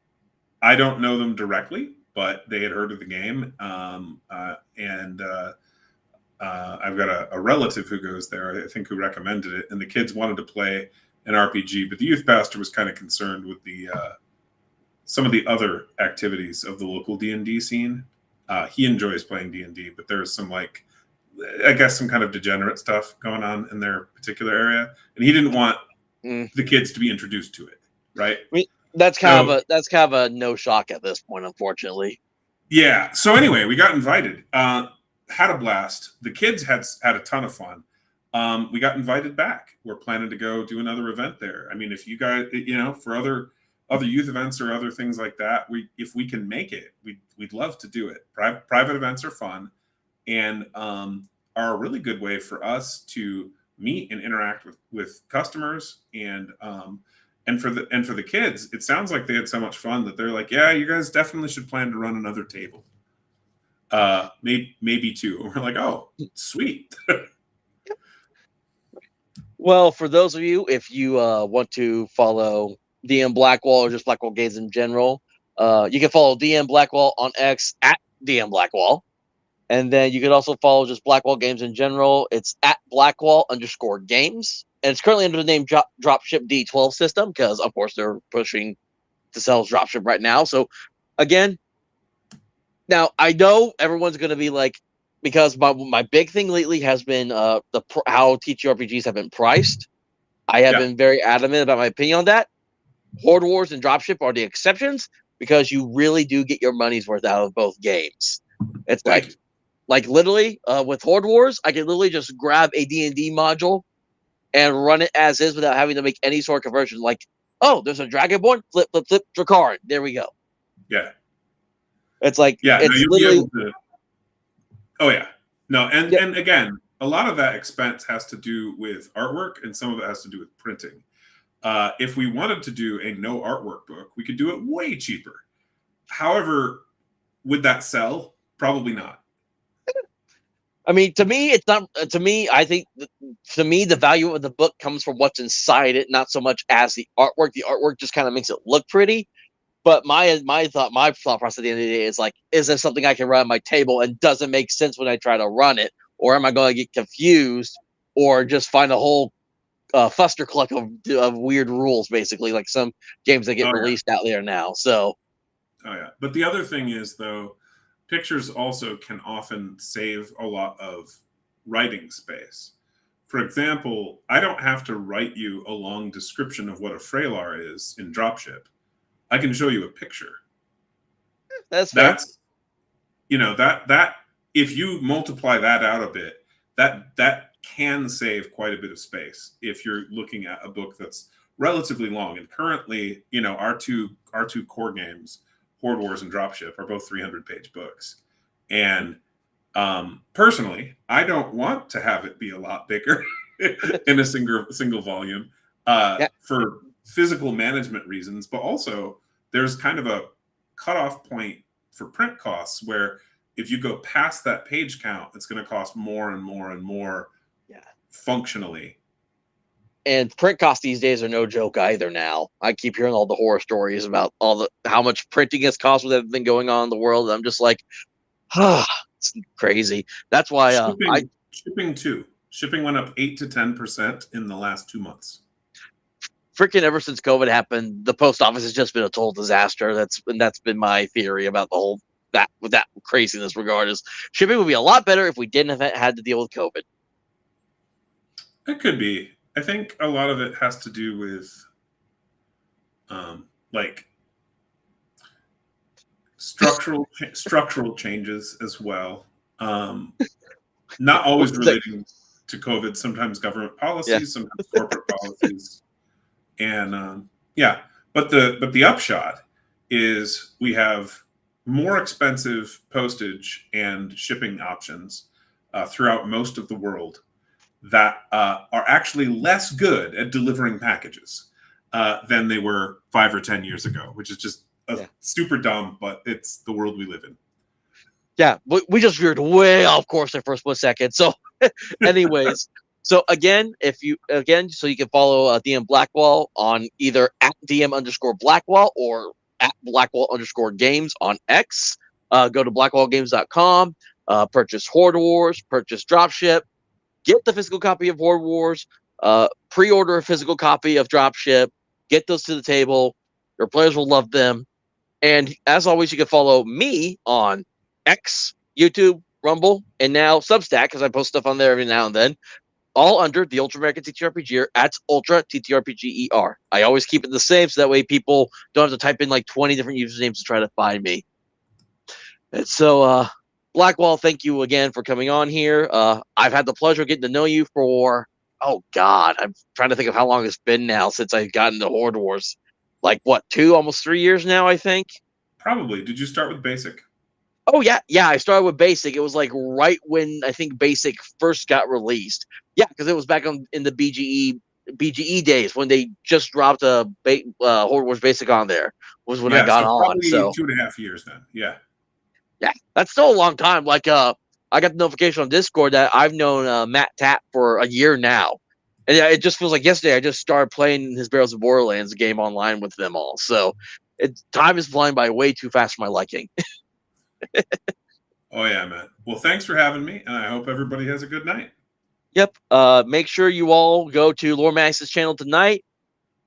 I don't know them directly, but they had heard of the game, and I've got a relative who goes there, I think, who recommended it, and the kids wanted to play an RPG, but the youth pastor was kind of concerned with the some of the other activities of the local D&D scene. He enjoys playing D&D, but there's some, like, I guess, some kind of degenerate stuff going on in their particular area, and he didn't want the kids to be introduced to it, right? I mean, that's kind of a no shock at this point, unfortunately. Yeah. So anyway, we got invited. Had a blast. The kids had a ton of fun. We got invited back. We're planning to go do another event there. I mean, if you guys, for other youth events or other things like that, if we can make it, we'd love to do it. Private events are fun, and are a really good way for us to meet and interact with customers, and for the kids, it sounds like they had so much fun that they're like, yeah, you guys definitely should plan to run another table. Maybe two. And we're like, oh, sweet. Well, for those of you, if you want to follow DM Blackwall or just Blackwall Games in general, you can follow DM Blackwall on X at DM Blackwall. And then you can also follow just Blackwall Games in general. It's at Blackwall_games. And it's currently under the name Dropship D12 system because, of course, they're pushing to sell Dropship right now. So, again, now I know everyone's going to be like, because my big thing lately has been how TTRPGs have been priced. I have been very adamant about my opinion on that. Horde Wars and Dropship are the exceptions because you really do get your money's worth out of both games. It's like literally with Horde Wars, I can literally just grab a D&D module and run it as is without having to make any sort of conversion. Like, oh, there's a Dragonborn, flip, Dracarn. There we go. Yeah. It's like, it's literally. Oh yeah, no, and again, a lot of that expense has to do with artwork, and some of it has to do with printing. If we wanted to do a no artwork book, we could do it way cheaper. However, would that sell? Probably not. I mean, to me, it's not. To me, I think to me the value of the book comes from what's inside it, not so much as the artwork. The artwork just kind of makes it look pretty. But my thought process at the end of the day is like, is there something I can run on my table and doesn't make sense when I try to run it, or am I going to get confused, or just find a whole fustercluck of weird rules, basically, like some games that get released out there now. So, but the other thing is, though, pictures also can often save a lot of writing space. For example, I don't have to write you a long description of what a Freylar is in Dropship. I can show you a picture. That's fair. That if you multiply that out a bit, that can save quite a bit of space if you're looking at a book that's relatively long. And currently, our two core games, Horde Wars and Dropship, are both 300-page books. And personally, I don't want to have it be a lot bigger in a single volume for physical management reasons, but also there's kind of a cutoff point for print costs where if you go past that page count, it's going to cost more and more and more functionally. And print costs these days are no joke either now. I keep hearing all the horror stories about how much printing has cost with everything going on in the world. I'm just like, it's crazy. That's why shipping went up 8 to 10% in the last 2 months. Freaking ever since COVID happened, the post office has just been a total disaster. That's been my theory about the whole that craziness. Regardless, shipping would be a lot better if we didn't have had to deal with COVID. It could be. I think a lot of it has to do with, like structural changes as well. Not always relating to COVID. Sometimes government policies, sometimes corporate policies. And but the upshot is we have more expensive postage and shipping options throughout most of the world that are actually less good at delivering packages than they were 5 or 10 years ago, which is just super dumb, but it's the world we live in. Yeah, we just veered way off course there for a split second. So, anyways. So again, you can follow DM Blackwall on either at DM_Blackwall or at Blackwall_games on X. Go to blackwallgames.com, purchase Horde Wars, purchase Dropship, get the physical copy of Horde Wars, pre-order a physical copy of Dropship, get those to the table. Your players will love them. And as always, you can follow me on X, YouTube, Rumble, and now Substack, because I post stuff on there every now and then, all under the Ultra American TTRPGer at Ultra TTRPGER. I always keep it the same so that way people don't have to type in like 20 different usernames to try to find me. And so, Blackwall, thank you again for coming on here. I've had the pleasure of getting to know you for, oh God, I'm trying to think of how long it's been now since I got into Horde Wars. Like what, 2, almost 3 years now, I think. Probably. Did you start with basic? Oh yeah. I started with basic. It was like right when I think basic first got released. Yeah, because it was back in the BGE days when they just dropped a Horde Wars basic on there. Was when I got so on. probably So 2.5 years then. Yeah. yeah, that's still a long time. Like I got the notification on Discord that I've known Matt Tapp for a year now. And yeah, it just feels like yesterday I just started playing his Barrels of Borderlands game online with them all. So time is flying by way too fast for my liking. Oh yeah, man. Well, thanks for having me, and I hope everybody has a good night. Yep. Make sure you all go to Lore Max's channel tonight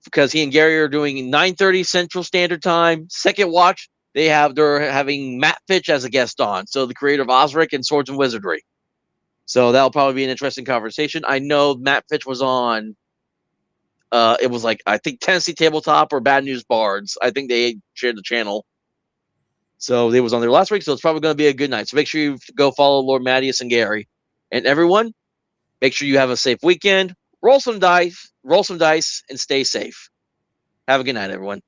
because he and Gary are doing 9:30 Central Standard Time. Second watch, they're having Matt Fitch as a guest on. So the creator of Osric and Swords and Wizardry. So that'll probably be an interesting conversation. I know Matt Fitch was on. It was like I think Tennessee Tabletop or Bad News Bards. I think they shared the channel. So they was on there last week. So it's probably going to be a good night. So make sure you go follow Lord Mattias and Gary, and everyone. Make sure you have a safe weekend. Roll some dice, and stay safe. Have a good night, everyone.